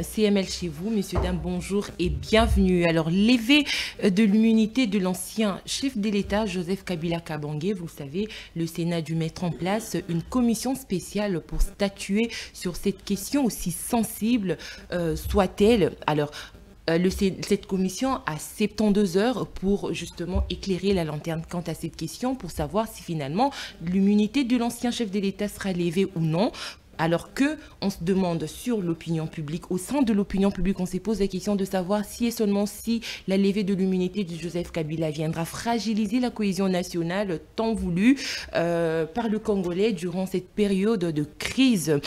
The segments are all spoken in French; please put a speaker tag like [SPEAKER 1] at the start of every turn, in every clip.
[SPEAKER 1] CML chez vous, messieurs, dames, bonjour et bienvenue. Alors, levé de l'immunité de l'ancien chef de l'État, Joseph Kabila Kabange, vous le savez, le Sénat a dû mettre en place une commission spéciale pour statuer sur cette question aussi sensible soit-elle. Alors, cette commission a 72 heures pour justement éclairer la lanterne quant à cette question, pour savoir si finalement l'immunité de l'ancien chef de l'État sera levée ou non. Alors que on se demande sur l'opinion publique, au sein de l'opinion publique, on se pose la question de savoir si et seulement si la levée de l'immunité de Joseph Kabila viendra fragiliser la cohésion nationale tant voulue par le Congolais durant cette période de crise.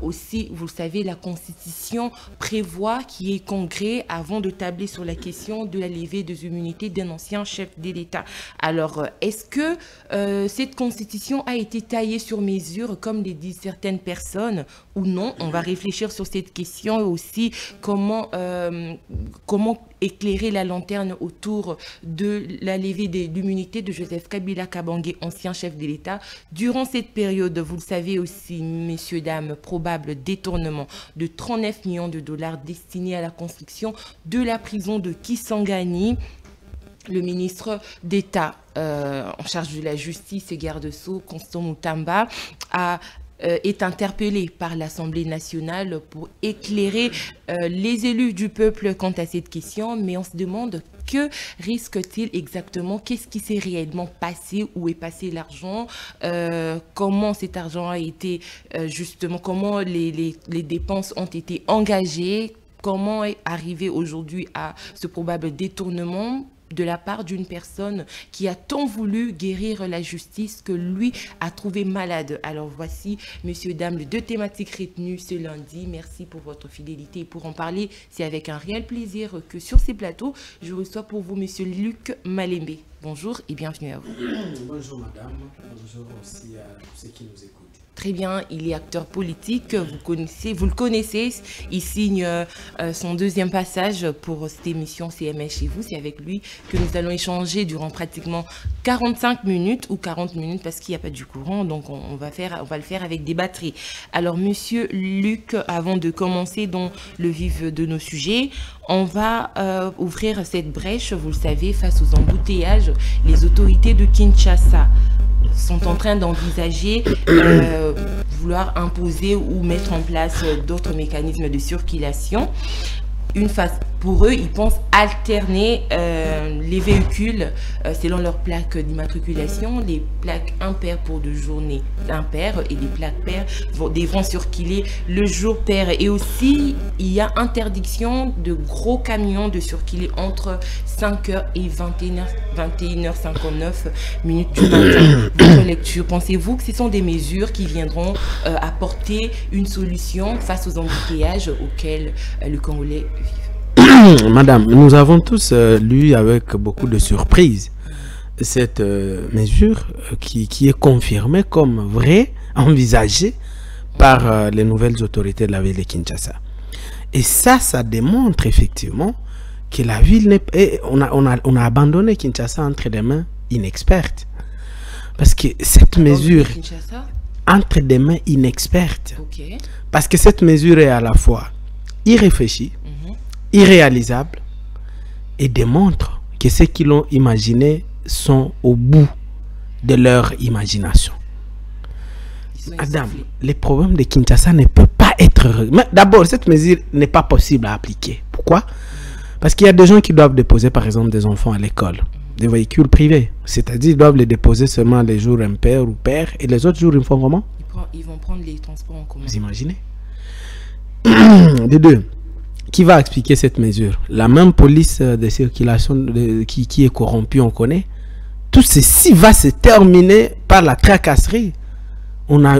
[SPEAKER 1] Aussi, vous le savez, la Constitution prévoit qu'il y ait congrès avant de tabler sur la question de la levée des immunités d'un ancien chef de l'État. Alors, est-ce que cette Constitution a été taillée sur mesure, comme le disent certaines personnes, ou non? On va réfléchir sur cette question et aussi comment éclairer la lanterne autour de la levée de l'immunité de Joseph Kabila Kabange, ancien chef de l'État. Durant cette période, vous le savez aussi, messieurs, dames, probable détournement de 39 millions de dollars destinés à la construction de la prison de Kisangani. Le ministre d'État en charge de la justice et garde-sceaux, Constant Moutamba, est interpellé par l'Assemblée nationale pour éclairer les élus du peuple quant à cette question, mais on se demande que risque-t-il exactement, qu'est-ce qui s'est réellement passé, où est passé l'argent, comment cet argent a été justement, comment les dépenses ont été engagées, comment est arrivé aujourd'hui à ce probable détournement de la part d'une personne qui a tant voulu guérir la justice que lui a trouvé malade. Alors voici, messieurs, dames, les deux thématiques retenues ce lundi. Merci pour votre fidélité. Et pour en parler, c'est avec un réel plaisir que sur ces plateaux, je reçois pour vous monsieur Luc Malembe. Bonjour et bienvenue à vous.
[SPEAKER 2] Bonjour madame, bonjour aussi à tous ceux qui nous écoutent.
[SPEAKER 1] Très bien, il est acteur politique, vous le connaissez, il signe son deuxième passage pour cette émission CML chez vous. C'est avec lui que nous allons échanger durant pratiquement 45 minutes ou 40 minutes parce qu'il n'y a pas du courant, donc on va le faire avec des batteries. Alors monsieur Luc, avant de commencer dans le vif de nos sujets, on va ouvrir cette brèche, vous le savez, face aux embouteillages. Les autorités de Kinshasa sont en train d'envisager vouloir imposer ou mettre en place d'autres mécanismes de circulation. Pour eux, ils pensent alterner les véhicules selon leur plaque d'immatriculation. Les plaques impaires pour de journées impaires et les plaques paires devront circuler le jour pair. Et aussi, il y a interdiction de gros camions de circuler entre 5h et 21h59 minutes du matin. Votre lecture, pensez-vous que ce sont des mesures qui viendront apporter une solution face aux embouteillages auxquels le Congolais vit?
[SPEAKER 2] Madame, nous avons tous lu avec beaucoup de surprise cette mesure qui est confirmée comme vraie, envisagée par les nouvelles autorités de la ville de Kinshasa. Et ça démontre effectivement que la ville n'est pas... On a abandonné Kinshasa entre des mains inexpertes. Parce que cette mesure... Entre des mains inexpertes.
[SPEAKER 1] Okay.
[SPEAKER 2] Parce que cette mesure est à la fois irréfléchie, irréalisable et démontre que ceux qui l'ont imaginé sont au bout de leur imagination. Madame, les problèmes de Kinshasa ne peuvent pas être... D'abord, cette mesure n'est pas possible à appliquer. Pourquoi? Parce qu'il y a des gens qui doivent déposer, par exemple, des enfants à l'école, des véhicules privés. C'est-à-dire qu'ils doivent les déposer seulement les jours impairs ou pairs, et les autres jours, ils font comment?
[SPEAKER 1] Ils vont prendre les transports en commun.
[SPEAKER 2] Vous imaginez? De deux. Qui va expliquer cette mesure? La même police de circulation qui est corrompue, on connaît. Tout ceci va se terminer par la tracasserie. On a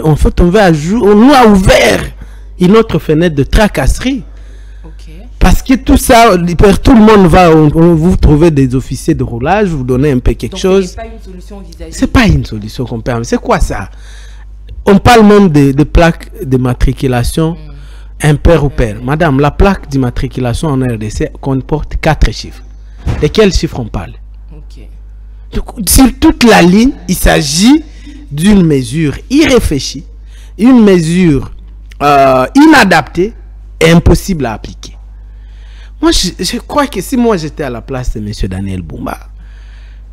[SPEAKER 2] ouvert une autre fenêtre de tracasserie.
[SPEAKER 1] Okay.
[SPEAKER 2] Parce que tout ça, tout le monde va vous trouver des officiers de roulage, vous donner un peu quelque chose.
[SPEAKER 1] C'est pas une solution envisagée.
[SPEAKER 2] C'est pas une solution qu'on permet. C'est quoi ça? On parle même de plaques de matriculation. Impair ou pair. Madame, la plaque d'immatriculation en RDC comporte 4 chiffres. De quels chiffres on parle?
[SPEAKER 1] Okay.
[SPEAKER 2] Donc, sur toute la ligne, il s'agit d'une mesure irréfléchie, une mesure inadaptée est impossible à appliquer. Moi, je crois que si moi j'étais à la place de M. Daniel Bumba,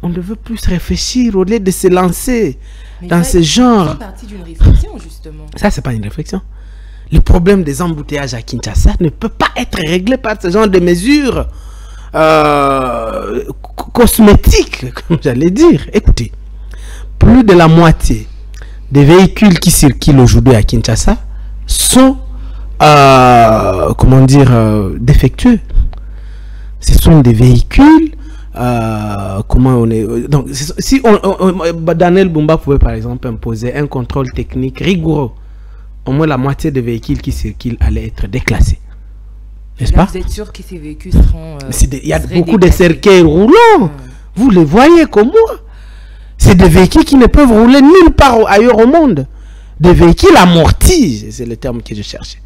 [SPEAKER 2] on devait plus réfléchir au lieu de se lancer dans ce genre.
[SPEAKER 1] C'est partie d'une réflexion, justement.
[SPEAKER 2] Ça, c'est pas une réflexion. Le problème des embouteillages à Kinshasa ne peut pas être réglé par ce genre de mesures cosmétiques, comme j'allais dire. Écoutez, plus de la moitié des véhicules qui circulent aujourd'hui à Kinshasa sont, comment dire, défectueux. Ce sont des véhicules, comment on est... Donc, si Daniel Bumba pouvait par exemple imposer un contrôle technique rigoureux, au moins la moitié des véhicules qui circulent allaient être déclassés. N'est-ce pas?
[SPEAKER 1] Vous êtes sûr que ces véhicules seront...
[SPEAKER 2] il y a beaucoup de cercueils roulants. Vous les voyez comme moi. C'est des véhicules qui ne peuvent rouler nulle part ailleurs au monde. Des véhicules amortis, c'est le terme que je cherchais.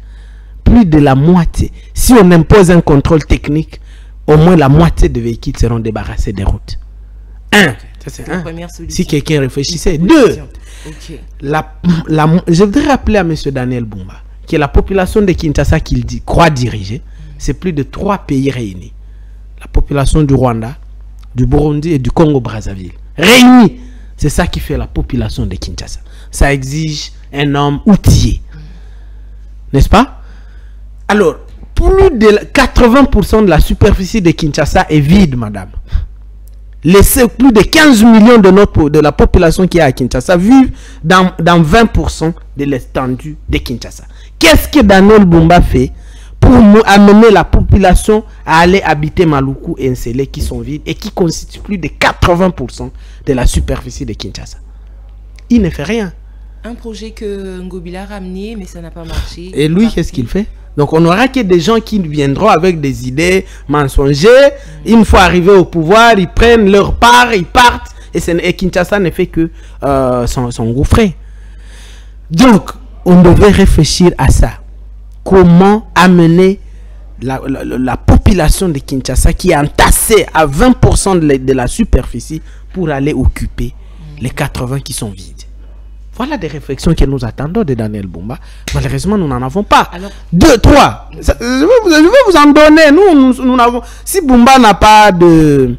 [SPEAKER 2] Plus de la moitié. Si on impose un contrôle technique, au moins la moitié des véhicules seront débarrassés des routes. Un. Ça, c'est un. Si quelqu'un réfléchissait. Deux.
[SPEAKER 1] Okay.
[SPEAKER 2] Je voudrais rappeler à M. Daniel Bumba que la population de Kinshasa qu'il croit diriger, c'est plus de 3 pays réunis. La population du Rwanda, du Burundi et du Congo-Brazzaville. Réunis. C'est ça qui fait la population de Kinshasa. Ça exige un homme outillé. N'est-ce pas? Alors, plus de 80% de la superficie de Kinshasa est vide, madame. Laissez plus de 15 millions de la population qui est à Kinshasa vivent dans 20% de l'étendue de Kinshasa. Qu'est-ce que Daniel Bumba fait pour amener la population à aller habiter Maluku et Nsele qui sont vides et qui constituent plus de 80% de la superficie de Kinshasa? Il ne fait rien.
[SPEAKER 1] Un projet que Ngobila a ramené, mais ça n'a pas marché.
[SPEAKER 2] Et lui, qu'est-ce qu'il fait? Donc, on n'aura que des gens qui viendront avec des idées mensongères. Une fois arrivés au pouvoir, ils prennent leur part, ils partent. Et Kinshasa ne fait que s'engouffrer. Donc, on devait réfléchir à ça. Comment amener la population de Kinshasa qui est entassée à 20% de la superficie pour aller occuper les 80 qui sont vides. Voilà des réflexions que nous attendons de Daniel Bumba. Malheureusement, nous n'en avons pas. Alors, 2, 3. Je vais vous en donner. Nous n'avons... Si Bumba n'a pas de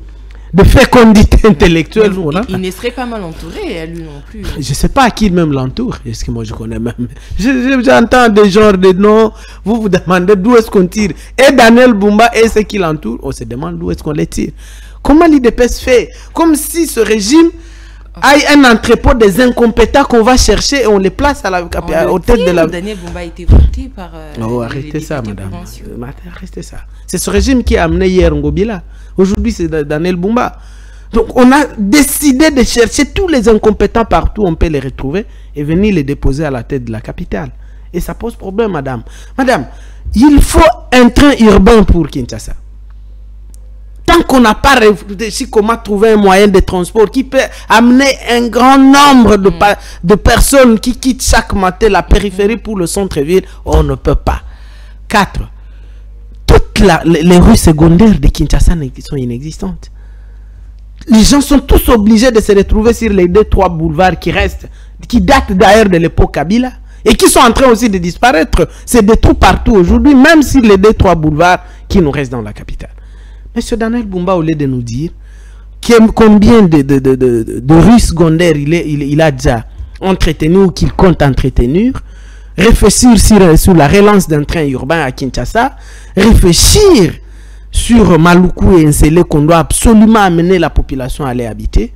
[SPEAKER 2] fécondité intellectuelle,
[SPEAKER 1] il ne serait pas mal entouré, lui non plus.
[SPEAKER 2] Je ne sais pas à qui même l'entoure. Est-ce que moi je connais même? J'entends des genres de noms. Vous vous demandez d'où est-ce qu'on tire. Et Daniel Bumba et ceux qui l'entourent, on se demande d'où est-ce qu'on les tire. Comment l'IDPS fait? Comme si ce régime a un entrepôt des incompétents qu'on va chercher et on les place à au tête de la...
[SPEAKER 1] Daniel Bumba a été voté par...
[SPEAKER 2] arrêtez ça, madame. Arrêtez ça. C'est ce régime qui a amené hier Ngobila. Aujourd'hui, c'est Daniel Bumba. Donc, on a décidé de chercher tous les incompétents partout. On peut les retrouver et venir les déposer à la tête de la capitale. Et ça pose problème, madame. Madame, il faut un train urbain pour Kinshasa. Tant qu'on n'a pas réfléchi comment trouver un moyen de transport qui peut amener un grand nombre de personnes qui quittent chaque matin la périphérie pour le centre-ville, on ne peut pas. 4. Toutes les rues secondaires de Kinshasa sont inexistantes. Les gens sont tous obligés de se retrouver sur les 2-3 boulevards qui restent, qui datent d'ailleurs de l'époque Kabila et qui sont en train aussi de disparaître. C'est de tout partout aujourd'hui, même sur les 2-3 boulevards qui nous restent dans la capitale. Monsieur Daniel Bumba, au lieu de nous dire combien de rues secondaires il a déjà entretenu ou qu'il compte entretenir, réfléchir sur la relance d'un train urbain à Kinshasa, réfléchir sur Maluku et Nsele qu'on doit absolument amener la population à aller habiter,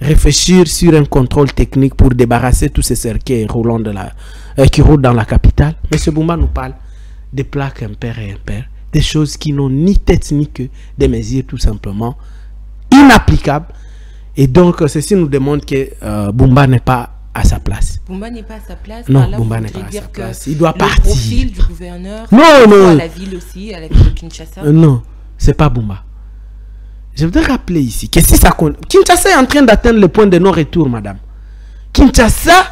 [SPEAKER 2] réfléchir sur un contrôle technique pour débarrasser tous ces cercueils roulants qui roulent dans la capitale. Monsieur Bumba nous parle des plaques impaires et impaires. Des choses qui n'ont ni tête ni queue, des mesures tout simplement inapplicables. Et donc, ceci nous démontre que Bumba n'est pas à sa place.
[SPEAKER 1] Bumba n'est pas à sa place.
[SPEAKER 2] Non, Bumba n'est pas à sa place. Il doit partir.
[SPEAKER 1] Le profil du gouverneur,
[SPEAKER 2] non.
[SPEAKER 1] à la ville aussi, à la ville de Kinshasa.
[SPEAKER 2] Non, c'est pas Bumba. Je voudrais rappeler ici que si ça compte, Kinshasa est en train d'atteindre le point de non-retour, madame. Kinshasa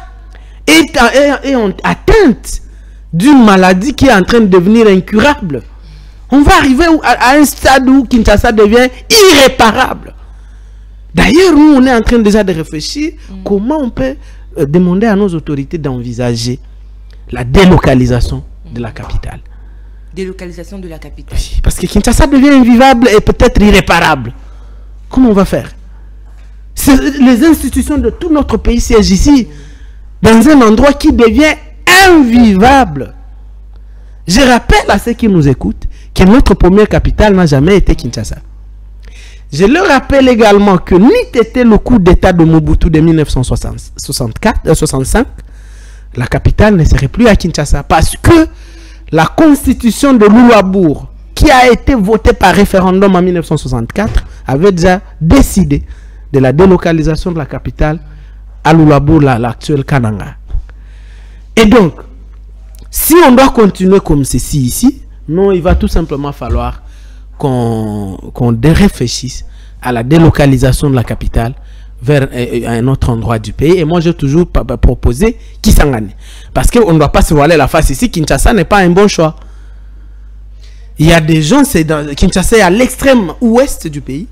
[SPEAKER 2] est atteinte d'une maladie qui est en train de devenir incurable. On va arriver à un stade où Kinshasa devient irréparable. D'ailleurs, nous, on est en train déjà de réfléchir comment on peut demander à nos autorités d'envisager la délocalisation de la capitale.
[SPEAKER 1] délocalisation de la capitale.
[SPEAKER 2] Oui, parce que Kinshasa devient invivable et peut-être irréparable. Comment on va faire? Les institutions de tout notre pays siègent ici, dans un endroit qui devient invivable. Je rappelle à ceux qui nous écoutent que notre première capitale n'a jamais été Kinshasa. Je leur rappelle également que n'eût été le coup d'État de Mobutu de 1965, la capitale ne serait plus à Kinshasa. Parce que la constitution de Lulabour, qui a été votée par référendum en 1964, avait déjà décidé de la délocalisation de la capitale à Lulabour, l'actuel Kananga. Et donc, si on doit continuer comme ceci ici, non, il va tout simplement falloir qu'on réfléchisse à la délocalisation de la capitale vers un autre endroit du pays. Et moi, j'ai toujours proposé Kisangani. Parce qu'on ne doit pas se voiler la face ici. Kinshasa n'est pas un bon choix. Il y a des gens, Kinshasa est à l'extrême ouest du pays.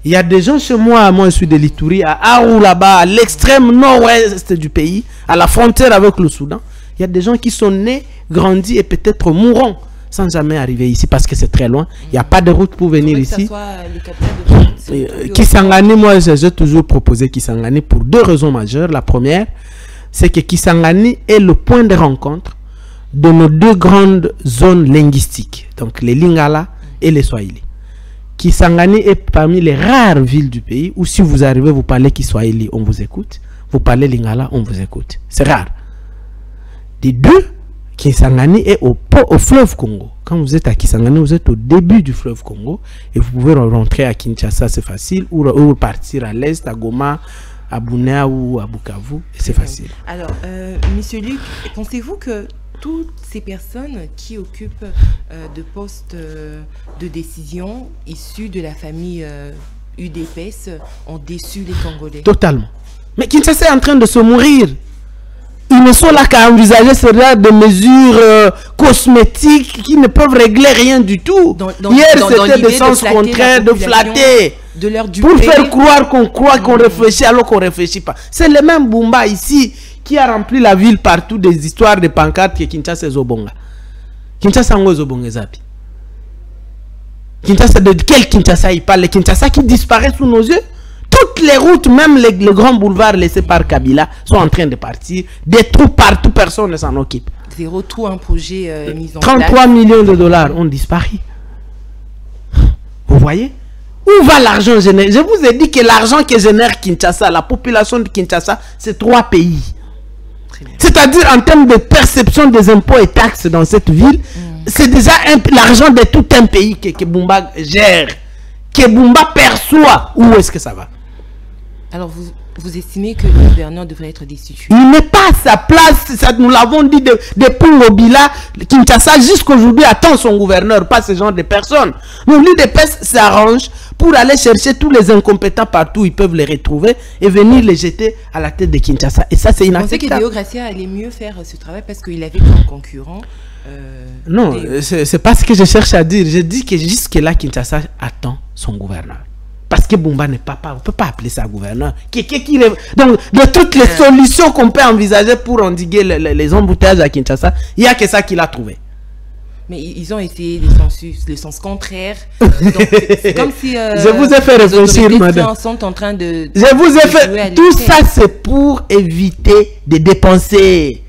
[SPEAKER 2] Il y a des gens chez moi, je suis de l'Ituri, à Arou là-bas, à l'extrême nord-ouest du pays, à la frontière avec le Soudan. Il y a des gens qui sont nés, grandis et peut-être mourront sans jamais arriver ici parce que c'est très loin. Il n'y a pas de route pour venir ici. Kisangani, moi j'ai toujours proposé Kisangani pour deux raisons majeures. La première, c'est que Kisangani est le point de rencontre de nos deux grandes zones linguistiques, donc les Lingala et les Swahili. Kisangani est parmi les rares villes du pays où si vous arrivez, vous parlez Kiswahili, on vous écoute. Vous parlez Lingala, on vous écoute. C'est rare. Des deux, Kisangani est au fleuve Congo. Quand vous êtes à Kisangani, vous êtes au début du fleuve Congo et vous pouvez rentrer à Kinshasa, c'est facile, ou partir à l'est, à Goma, à Bunia ou à Bukavu, c'est facile.
[SPEAKER 1] Alors, Monsieur Luc, pensez-vous que toutes ces personnes qui occupent de postes de décision issus de la famille UDPS ont déçu les Congolais?
[SPEAKER 2] Totalement. Mais Kinshasa est en train de se mourir. Ils ne sont là qu'à envisager ce genre de mesures cosmétiques qui ne peuvent régler rien du tout. Hier, c'était des sens contraires, de flatter. Pour faire croire qu'on croit qu'on réfléchit alors qu'on ne réfléchit pas. C'est le même Bumba ici qui a rempli la ville partout des histoires de pancartes que Kinshasa et Zobonga. Kinshasa et Zobonga Zapi. Kinshasa, de quel Kinshasa il parle? Le Kinshasa qui disparaît sous nos yeux. Toutes les routes, même les grands boulevards laissés par Kabila, sont en train de partir. Des trous partout, personne ne s'en occupe.
[SPEAKER 1] Zéro trou, un projet mis en
[SPEAKER 2] 33 millions de dollars ont disparu. Vous voyez? Où va l'argent généré? Je vous ai dit que l'argent que génère Kinshasa, la population de Kinshasa, c'est 3 pays. C'est-à-dire en termes de perception des impôts et taxes dans cette ville, c'est déjà l'argent de tout un pays que Bumba gère, que Bumba perçoit. Où est-ce que ça va?
[SPEAKER 1] Alors vous estimez que le gouverneur devrait être destitué? Il
[SPEAKER 2] n'est pas à sa place, ça, nous l'avons dit depuis Mobila. Kinshasa jusqu'aujourd'hui attend son gouverneur, pas ce genre de personnes. Nous, l'UDPS s'arrange pour aller chercher tous les incompétents partout, ils peuvent les retrouver et venir les jeter à la tête de Kinshasa. Et ça, c'est inacceptable.
[SPEAKER 1] Vous pensez que Deo Gracia allait mieux faire ce travail parce qu'il avait comme concurrent
[SPEAKER 2] non, c'est pas ce que je cherche à dire. Je dis que jusque-là, Kinshasa attend son gouverneur. Parce que Bumba n'est pas, on ne peut pas appeler ça gouverneur. Donc, de toutes les solutions qu'on peut envisager pour endiguer les embouteillages à Kinshasa, il n'y a que ça qu'il a trouvé.
[SPEAKER 1] Mais ils ont essayé le sens contraire. C'est comme si
[SPEAKER 2] je vous ai fait réfléchir, madame.
[SPEAKER 1] Sont en train de
[SPEAKER 2] je vous ai fait tout ça, c'est pour éviter de dépenser.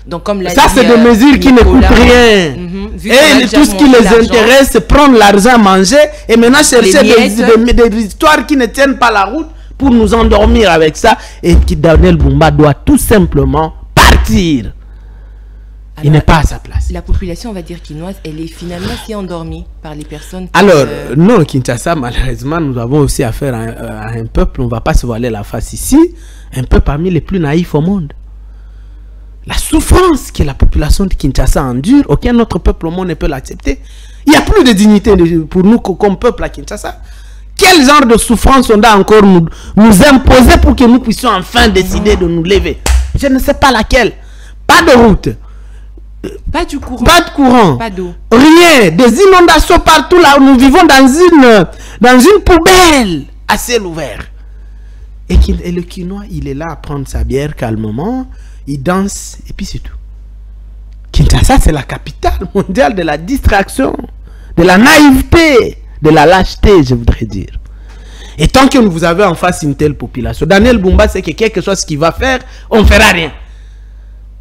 [SPEAKER 1] Donc, comme
[SPEAKER 2] ça, c'est des mesures qui ne coûtent rien. Et tout ce qui les intéresse, c'est prendre l'argent, manger et maintenant chercher des histoires qui ne tiennent pas la route pour nous endormir avec ça. Et qui Daniel Bumba doit tout simplement partir. Alors, il n'est pas à sa place.
[SPEAKER 1] La population, on va dire quinoise, elle est finalement si endormie par les personnes.
[SPEAKER 2] Alors, non, Kinshasa, malheureusement, nous avons aussi affaire à un peuple, on ne va pas se voiler la face ici, un peu parmi les plus naïfs au monde. La souffrance que la population de Kinshasa endure, aucun autre peuple au monde ne peut l'accepter. Il n'y a plus de dignité pour nous comme peuple à Kinshasa. Quel genre de souffrance on doit encore nous imposer pour que nous puissions enfin décider de nous lever? Je ne sais pas laquelle. Pas de route.
[SPEAKER 1] Pas du courant.
[SPEAKER 2] Pas de courant.
[SPEAKER 1] Pas d'eau.
[SPEAKER 2] Rien. Des inondations partout là où nous vivons dans une poubelle à ciel ouvert. Et le Quinois, il est là à prendre sa bière calmement. Il danse et puis c'est tout. Kinshasa, c'est la capitale mondiale de la distraction, de la naïveté, de la lâcheté, je voudrais dire. Et tant que vous avez en face une telle population, Daniel Bumba sait que quelque chose qu'il va faire, on ne fera rien.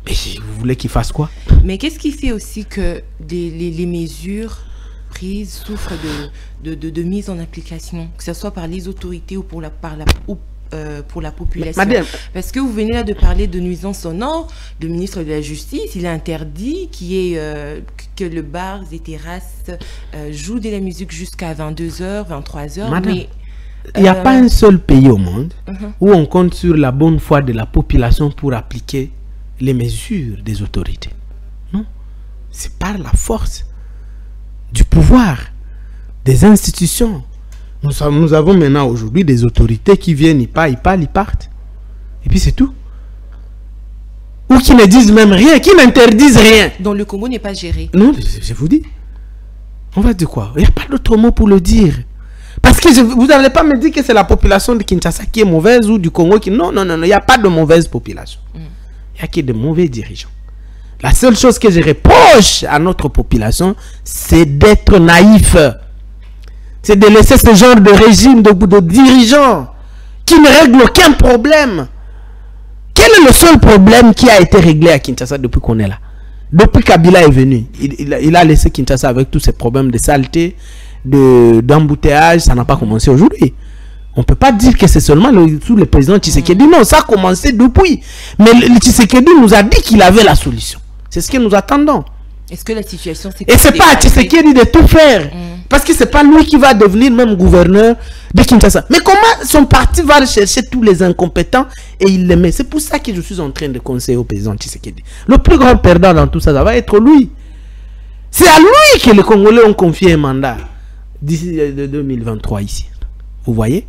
[SPEAKER 2] Mais vous voulez qu'il fasse quoi?
[SPEAKER 1] Mais qu'est-ce qui fait aussi que les mesures prises souffrent de mise en application, que ce soit par les autorités ou pour la population?
[SPEAKER 2] Madame,
[SPEAKER 1] parce que vous venez là de parler de nuisances sonores. Le ministre de la Justice, il a interdit que le bar et terrasses jouent de la musique jusqu'à 22h, 23h.
[SPEAKER 2] Madame,
[SPEAKER 1] mais
[SPEAKER 2] il n'y a pas un seul pays au monde où on compte sur la bonne foi de la population pour appliquer les mesures des autorités. Non, c'est par la force du pouvoir, des institutions. Nous avons maintenant aujourd'hui des autorités qui viennent, ils parlent, ils partent. Et puis c'est tout. Ou qui ne disent même rien, qui n'interdisent rien.
[SPEAKER 1] Donc le Congo n'est pas géré.
[SPEAKER 2] Non, je vous dis. On va dire quoi? Il n'y a pas d'autre mot pour le dire. Parce que vous n'allez pas me dire que c'est la population de Kinshasa qui est mauvaise ou du Congo qui... Non, il n'y a pas de mauvaise population. Il n'y a que de mauvais dirigeants. La seule chose que je reproche à notre population, c'est d'être naïf. C'est de laisser ce genre de régime, de dirigeants qui ne règlent aucun problème. Quel est le seul problème qui a été réglé à Kinshasa depuis qu'on est là? Depuis Kabila est venu, il a laissé Kinshasa avec tous ces problèmes de saleté, d'embouteillage, ça n'a pas commencé aujourd'hui. On ne peut pas dire que c'est seulement sous le président Tshisekedi. Non, ça a commencé depuis. Mais le Tshisekedi nous a dit qu'il avait la solution. C'est ce que nous attendons.
[SPEAKER 1] Est-ce que la situation s'est...
[SPEAKER 2] Et c'est pas à Tshisekedi de tout faire. Parce que c'est pas lui qui va devenir même gouverneur de Kinshasa. Mais comment son parti va chercher tous les incompétents et il les met? C'est pour ça que je suis en train de conseiller au président Tshisekedi. Le plus grand perdant dans tout ça, ça va être lui. C'est à lui que les Congolais ont confié un mandat d'ici 2023 ici. Vous voyez?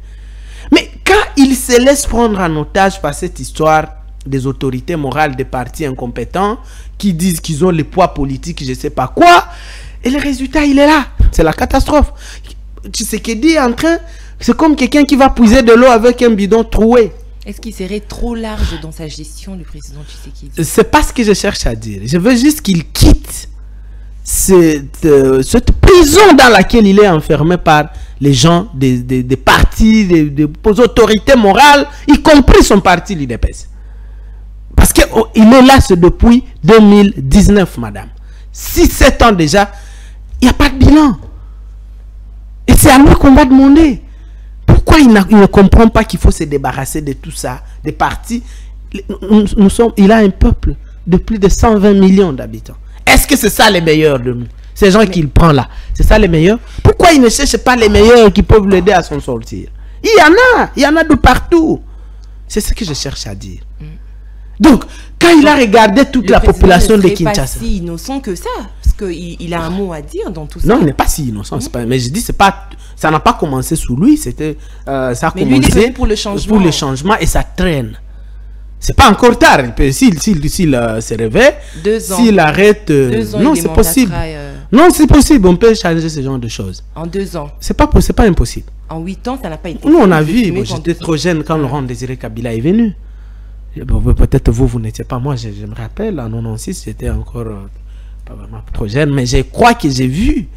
[SPEAKER 2] Mais quand il se laisse prendre en otage par cette histoire des autorités morales des partis incompétents qui disent qu'ils ont le poids politique, je ne sais pas quoi, et le résultat, il est là. C'est la catastrophe. Tshisekedi est en train... C'est comme quelqu'un qui va puiser de l'eau avec un bidon troué.
[SPEAKER 1] Est-ce qu'il serait trop large dans sa gestion, le président Tshisekedi?
[SPEAKER 2] C'est pas ce que je cherche à dire. Je veux juste qu'il quitte cette prison dans laquelle il est enfermé par les gens des partis, des autorités morales, y compris son parti, l'UDPS. Parce qu'il est là depuis 2019, madame. 6-7 ans déjà, il n'y a pas de bilan. Et c'est à lui qu'on va demander. Pourquoi il ne comprend pas qu'il faut se débarrasser de tout ça, des partis? Il a un peuple de plus de 120 millions d'habitants. Est-ce que c'est ça les meilleurs de nous? Ces gens qu'il prend là, c'est ça les meilleurs? Pourquoi il ne cherche pas les meilleurs qui peuvent l'aider à s'en sortir? Il y en a de partout. C'est ce que je cherche à dire. Donc, quand il a regardé toute la population de Kinshasa...
[SPEAKER 1] Il n'est pas si innocent que ça, parce qu'il a un mot à dire dans tout ça.
[SPEAKER 2] Non, il n'est pas si innocent. Pas, mais je dis, ça n'a pas commencé sous lui, ça a
[SPEAKER 1] mais
[SPEAKER 2] commencé
[SPEAKER 1] lui, il est venu pour le changement.
[SPEAKER 2] Pour le changement et ça traîne. C'est pas encore tard. S'il se réveille,
[SPEAKER 1] 2 ans.
[SPEAKER 2] S'il arrête...
[SPEAKER 1] 2 ans,
[SPEAKER 2] non, c'est possible. Non, c'est possible. On peut changer ce genre de choses.
[SPEAKER 1] En 2 ans.
[SPEAKER 2] C'est pas impossible.
[SPEAKER 1] En 8 ans, ça n'a pas été...
[SPEAKER 2] Nous, on a vu. J'étais trop jeune quand Laurent Désiré Kabila est venu. Peut-être vous n'étiez pas. Moi, je me rappelle, en 96, j'étais encore pas vraiment trop jeune. Mais je crois que j'ai vu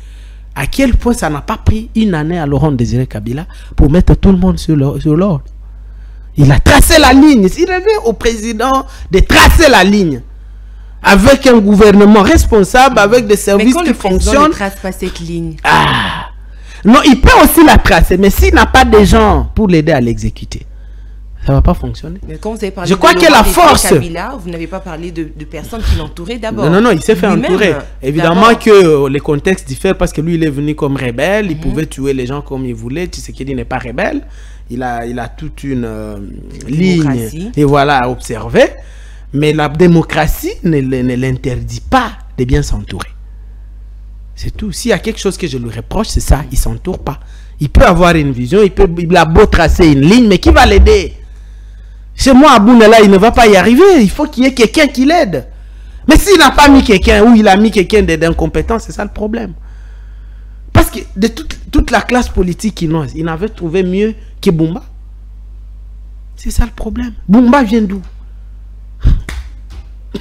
[SPEAKER 2] à quel point ça n'a pas pris une année à Laurent Désiré Kabila pour mettre tout le monde sur l'ordre. Il a tracé la ligne. Il revient au président de tracer la ligne. Avec un gouvernement responsable, avec des services qui fonctionnent.
[SPEAKER 1] Mais quand le président ne trace pas cette ligne...
[SPEAKER 2] Non, il peut aussi la tracer. Mais s'il n'a pas de gens pour l'aider à l'exécuter, ça ne va pas fonctionner.
[SPEAKER 1] Mais quand vous avez parlé
[SPEAKER 2] je crois que la force...
[SPEAKER 1] Kabila, vous n'avez pas parlé de personnes qui l'entouraient d'abord.
[SPEAKER 2] Non, il s'est fait entourer. Évidemment que les contextes diffèrent parce que lui, il est venu comme rebelle. Il pouvait tuer les gens comme il voulait. Tshisekedi n'est pas rebelle. Il a toute une ligne et voilà, à observer. Mais la démocratie ne l'interdit pas de bien s'entourer. C'est tout. S'il y a quelque chose que je lui reproche, c'est ça. Il ne s'entoure pas. Il peut avoir une vision, il a beau tracer une ligne, mais qui va l'aider? Chez moi, à Bounela, il ne va pas y arriver. Il faut qu'il y ait quelqu'un qui l'aide. Mais s'il n'a pas mis quelqu'un, ou il a mis quelqu'un d'incompétent, c'est ça le problème. Parce que de toute la classe politique, il n'avait trouvé mieux que Bumba. C'est ça le problème. Bumba vient d'où?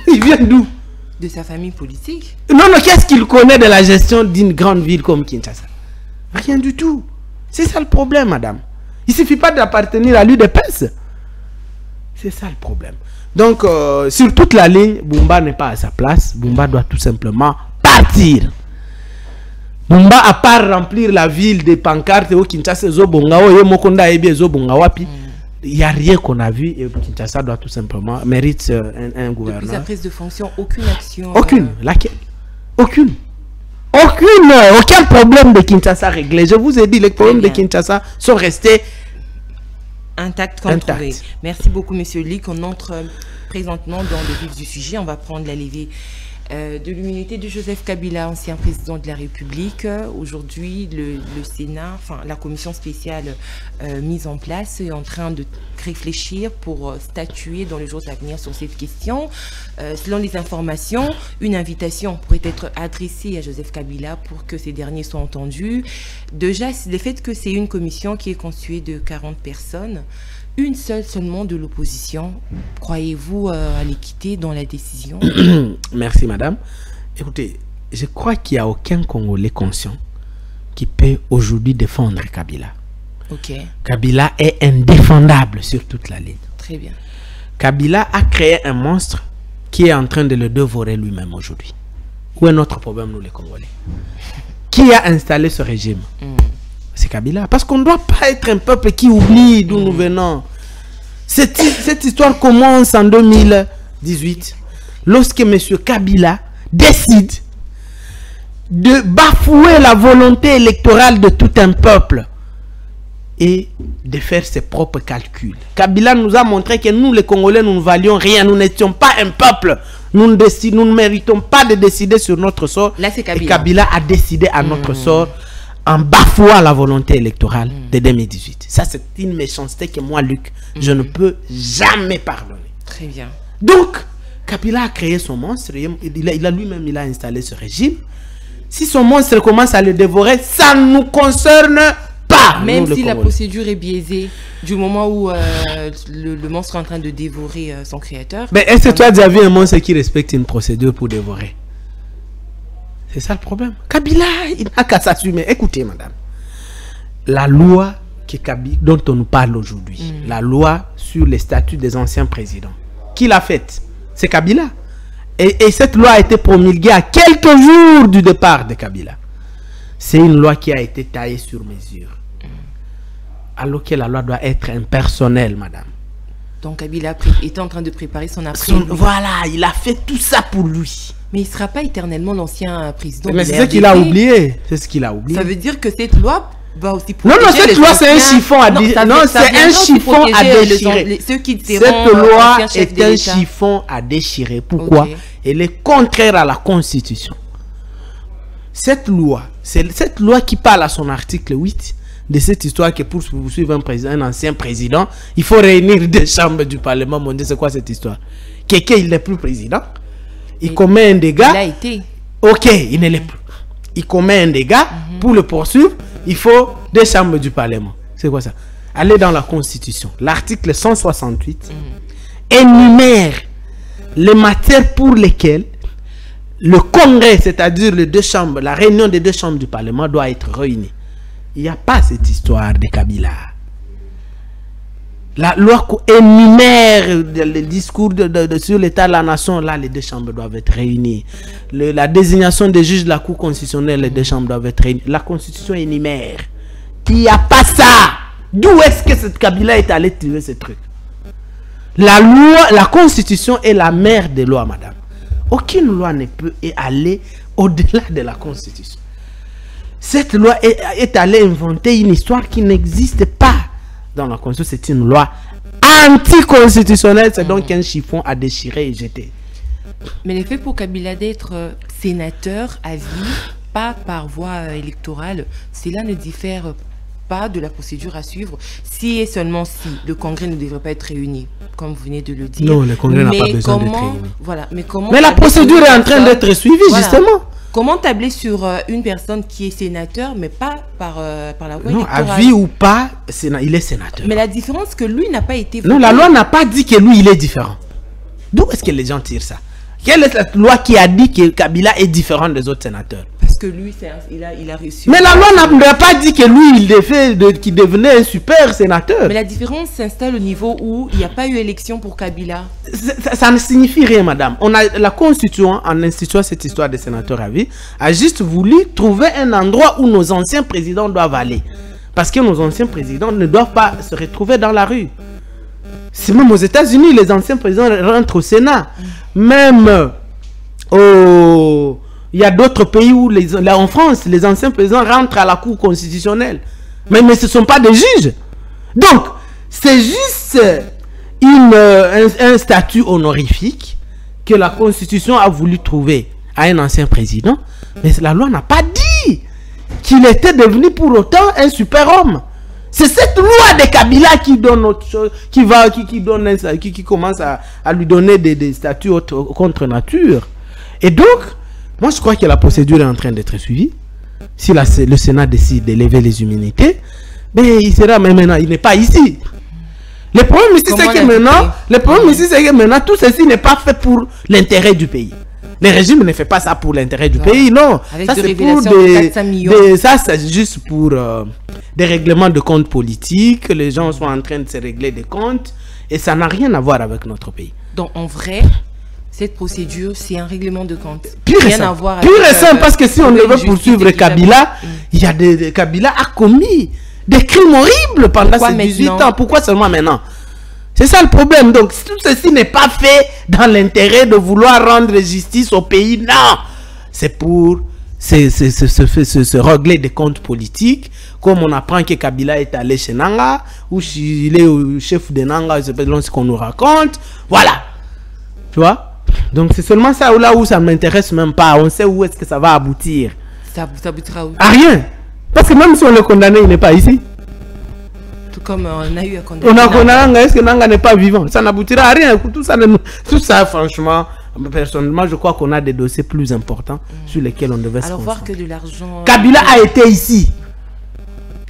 [SPEAKER 2] Il vient d'où?
[SPEAKER 1] de sa famille politique.
[SPEAKER 2] Non, non, qu'est-ce qu'il connaît de la gestion d'une grande ville comme Kinshasa? Rien du tout. C'est ça le problème, madame. Il ne suffit pas d'appartenir à l'UDPS. C'est ça le problème. Donc, sur toute la ligne, Bumba n'est pas à sa place. Bumba doit tout simplement partir. Bumba, à part remplir la ville des pancartes au Kinshasa, il n'y a rien qu'on a vu et Kinshasa doit tout simplement mérite un gouverneur.
[SPEAKER 1] Depuis sa prise de fonction, aucune action.
[SPEAKER 2] Aucune. Laquelle? Aucune. Aucun problème de Kinshasa réglé. Je vous ai dit, les problèmes de Kinshasa sont restés
[SPEAKER 1] intacts comme trouvés. Merci beaucoup, monsieur Lick. On entre présentement dans le vif du sujet. On va prendre la levée de l'immunité de Joseph Kabila, ancien président de la République. Aujourd'hui, le Sénat, enfin la commission spéciale mise en place est en train de réfléchir pour statuer dans les jours à venir sur cette question. Selon les informations, une invitation pourrait être adressée à Joseph Kabila pour que ces derniers soient entendus. Déjà, le fait que c'est une commission qui est constituée de 40 personnes, une seule seulement de l'opposition, croyez-vous à l'équité dans la décision?
[SPEAKER 2] Merci madame. Écoutez, je crois qu'il n'y a aucun Congolais conscient qui peut aujourd'hui défendre Kabila.
[SPEAKER 1] Ok.
[SPEAKER 2] Kabila est indéfendable sur toute la ligne.
[SPEAKER 1] Très bien.
[SPEAKER 2] Kabila a créé un monstre qui est en train de le dévorer lui-même aujourd'hui. Où est notre problème, nous les Congolais? Qui a installé ce régime? C'est Kabila. Parce qu'on ne doit pas être un peuple qui oublie d'où nous venons. Cette histoire commence en 2018, lorsque M. Kabila décide de bafouer la volonté électorale de tout un peuple et de faire ses propres calculs. Kabila nous a montré que nous, les Congolais, nous ne valions rien. Nous n'étions pas un peuple. Nous ne méritons pas de décider sur notre sort.
[SPEAKER 1] Là, c'est Kabila.
[SPEAKER 2] Et Kabila a décidé à notre sort en bafouant la volonté électorale de 2018. Ça, c'est une méchanceté que moi, Luc, je ne peux jamais pardonner.
[SPEAKER 1] Très bien.
[SPEAKER 2] Donc, Kabila a créé son monstre. Il a lui-même il a installé ce régime. Si son monstre commence à le dévorer, ça ne nous concerne pas.
[SPEAKER 1] Même si la procédure est biaisée, du moment où le monstre est en train de dévorer son créateur.
[SPEAKER 2] Mais est-ce que tu as déjà vu un monstre qui respecte une procédure pour dévorer? C'est ça le problème. Kabila, il n'a qu'à s'assumer. Écoutez, madame. La loi dont on nous parle aujourd'hui, la loi sur les statuts des anciens présidents, qui l'a faite? C'est Kabila. Et cette loi a été promulguée à quelques jours du départ de Kabila. C'est une loi qui a été taillée sur mesure. Alors que la loi doit être impersonnelle, madame.
[SPEAKER 1] Donc Kabila était en train de préparer son après.
[SPEAKER 2] Voilà, il a fait tout ça pour lui.
[SPEAKER 1] Mais il ne sera pas éternellement l'ancien président.
[SPEAKER 2] Mais c'est ce qu'il a oublié. C'est ce qu'il a oublié.
[SPEAKER 1] Ça veut dire que cette loi va aussi
[SPEAKER 2] protéger. Non, cette loi, c'est un chiffon à déchirer. Non, c'est un chiffon à déchirer. Cette loi est un chiffon à déchirer. Pourquoi? Elle est contraire à la Constitution. Cette loi, c'est cette loi qui parle à son article 8 de cette histoire que pour poursuivre un ancien président, il faut réunir deux chambres du Parlement mondial. C'est quoi cette histoire? Quelqu'un, il n'est plus président. Il commet un dégât.
[SPEAKER 1] Il a été.
[SPEAKER 2] Ok, il ne l'est plus. Il commet un dégât. Pour le poursuivre, il faut deux chambres du Parlement. C'est quoi ça? Allez dans la Constitution. L'article 168 énumère les matières pour lesquelles le Congrès, c'est-à-dire les deux chambres, la réunion des deux chambres du Parlement doit être réunie. Il n'y a pas cette histoire de Kabila. La loi énumère le discours sur l'état de la nation. Là, les deux chambres doivent être réunies. La désignation des juges de la Cour constitutionnelle, les deux chambres doivent être réunies. La Constitution énumère. Il n'y a pas ça. D'où est-ce que cette Kabila est allé tirer ce truc? La loi, la Constitution est la mère des lois, madame. Aucune loi ne peut aller au-delà de la Constitution. Cette loi est allée inventer une histoire qui n'existe pas dans la Constitution. C'est une loi anticonstitutionnelle. C'est donc un chiffon à déchirer et jeter.
[SPEAKER 1] Mais le fait pour Kabila d'être sénateur à vie, pas par voie électorale, cela ne diffère pas de la procédure à suivre si et seulement si le Congrès ne devrait pas être réuni, comme vous venez de le dire.
[SPEAKER 2] Non, le Congrès n'a pas besoin d'être réuni.
[SPEAKER 1] Voilà,
[SPEAKER 2] mais la procédure est en train d'être suivie, voilà. Justement.
[SPEAKER 1] Comment tabler sur une personne qui est sénateur, mais pas par la voie électorale?
[SPEAKER 2] À vie ou pas, il est sénateur.
[SPEAKER 1] Mais la différence, que lui n'a pas été voté.
[SPEAKER 2] Non, la loi n'a pas dit que lui, il est différent. D'où est-ce que les gens tirent ça? Quelle est la loi qui a dit que Kabila est différent des autres sénateurs?
[SPEAKER 1] Parce que lui, il a reçu...
[SPEAKER 2] Mais la loi n'a pas dit que lui, qu'il devenait un super sénateur.
[SPEAKER 1] Mais la différence s'installe au niveau où il n'y a pas eu élection pour Kabila.
[SPEAKER 2] Ça ne signifie rien, madame. La Constitution, en instituant cette histoire des sénateurs à vie, a juste voulu trouver un endroit où nos anciens présidents doivent aller. Parce que nos anciens présidents ne doivent pas se retrouver dans la rue. C'est même aux États-Unis, les anciens présidents rentrent au Sénat. Même il y a d'autres pays où, là en France, les anciens présidents rentrent à la Cour constitutionnelle. Mais ce ne sont pas des juges. Donc, c'est juste un statut honorifique que la Constitution a voulu trouver à un ancien président. Mais la loi n'a pas dit qu'il était devenu pour autant un super-homme. C'est cette loi de Kabila qui donne autre chose, qui commence à lui donner des statuts contre nature. Et donc, moi je crois que la procédure est en train d'être suivie. Si le Sénat décide de lever les immunités, ben il sera, mais maintenant il n'est pas ici. Le problème ici c'est que maintenant, tout ceci n'est pas fait pour l'intérêt du pays. Le régime ne fait pas ça pour l'intérêt du pays, non.
[SPEAKER 1] Avec
[SPEAKER 2] ça c'est pour ça c'est juste pour des règlements de comptes politiques. Les gens sont en train de se régler des comptes et ça n'a rien à voir avec notre pays.
[SPEAKER 1] Donc en vrai, cette procédure c'est un règlement de comptes.
[SPEAKER 2] Pur et simple, parce que si on veut poursuivre Kabila, il y a Kabila a commis des crimes horribles pendant ces 18 ans. Pourquoi seulement maintenant? C'est ça le problème. Donc, tout ceci n'est pas fait dans l'intérêt de vouloir rendre justice au pays. Non. C'est pour se régler des comptes politiques. Comme on apprend que Kabila est allé chez Nanga, ou il est au chef de Nanga, selon ce qu'on nous raconte. Voilà. Tu vois? Donc, c'est seulement ça là où ça ne m'intéresse même pas. On sait où est-ce que ça va aboutir.
[SPEAKER 1] Ça aboutira où?
[SPEAKER 2] À rien. Parce que même si on le condamne, il n'est pas ici.
[SPEAKER 1] Tout comme on a eu à condamner.
[SPEAKER 2] On a condamné, est-ce que Nanga n'est pas vivant? Ça n'aboutira à rien. Tout ça, franchement, personnellement, je crois qu'on a des dossiers plus importants sur lesquels on devait se concentrer.
[SPEAKER 1] Alors, voir que de l'argent...
[SPEAKER 2] Kabila a été ici.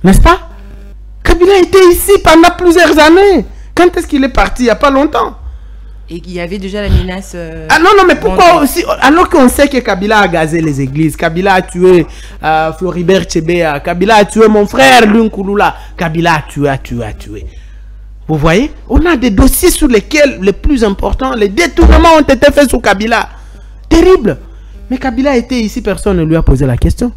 [SPEAKER 2] N'est-ce pas? Kabila a été ici pendant plusieurs années. Quand est-ce qu'il est parti? Il n'y a pas longtemps.
[SPEAKER 1] Et il y avait déjà la menace...
[SPEAKER 2] Ah non, mais pourquoi aussi? Alors qu'on sait que Kabila a gazé les églises, Kabila a tué Floribert Chebeya, Kabila a tué mon frère Lunkulula, Kabila a tué. Vous voyez? On a des dossiers sur lesquels les plus importants, les détournements ont été faits sur Kabila. Terrible. Mais Kabila était ici, personne ne lui a posé la question.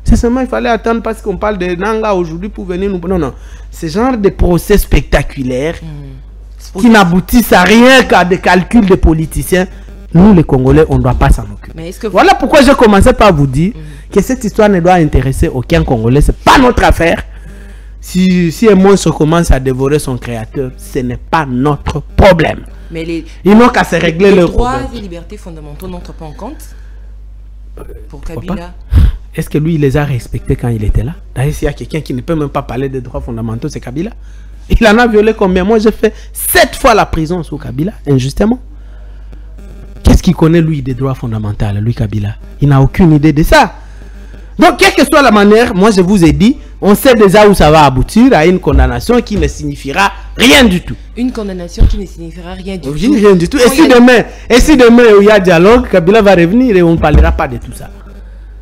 [SPEAKER 2] C'est seulement il fallait attendre parce qu'on parle de Nanga aujourd'hui pour venir nous... Non. Ce genre de procès spectaculaires... qui n'aboutissent à rien qu'à des calculs de politiciens, nous les Congolais, on ne doit pas s'en occuper. Voilà pourquoi j'ai commencé par vous dire que cette histoire ne doit intéresser aucun Congolais, ce n'est pas notre affaire. Si un monstre commence à dévorer son créateur, ce n'est pas notre problème.
[SPEAKER 1] Mais
[SPEAKER 2] ils n'ont qu'à se régler leurs
[SPEAKER 1] droits
[SPEAKER 2] problèmes.
[SPEAKER 1] et libertés fondamentaux n'entrent pas en compte pour Kabila.
[SPEAKER 2] Est-ce que lui, il les a respectés quand il était là? D'ailleurs, s'il y a quelqu'un qui ne peut même pas parler des droits fondamentaux, c'est Kabila. Il en a violé combien? Moi, j'ai fait 7 fois la prison sous Kabila, injustement. Qu'est-ce qu'il connaît, lui, des droits fondamentaux, lui, Kabila? Il n'a aucune idée de ça. Donc, quelle que soit la manière, moi, je vous ai dit, on sait déjà où ça va aboutir à une condamnation qui ne signifiera rien du tout.
[SPEAKER 1] Une condamnation qui ne signifiera rien du tout.
[SPEAKER 2] Rien du tout. Et si demain, il y a dialogue, Kabila va revenir et on ne parlera pas de tout ça.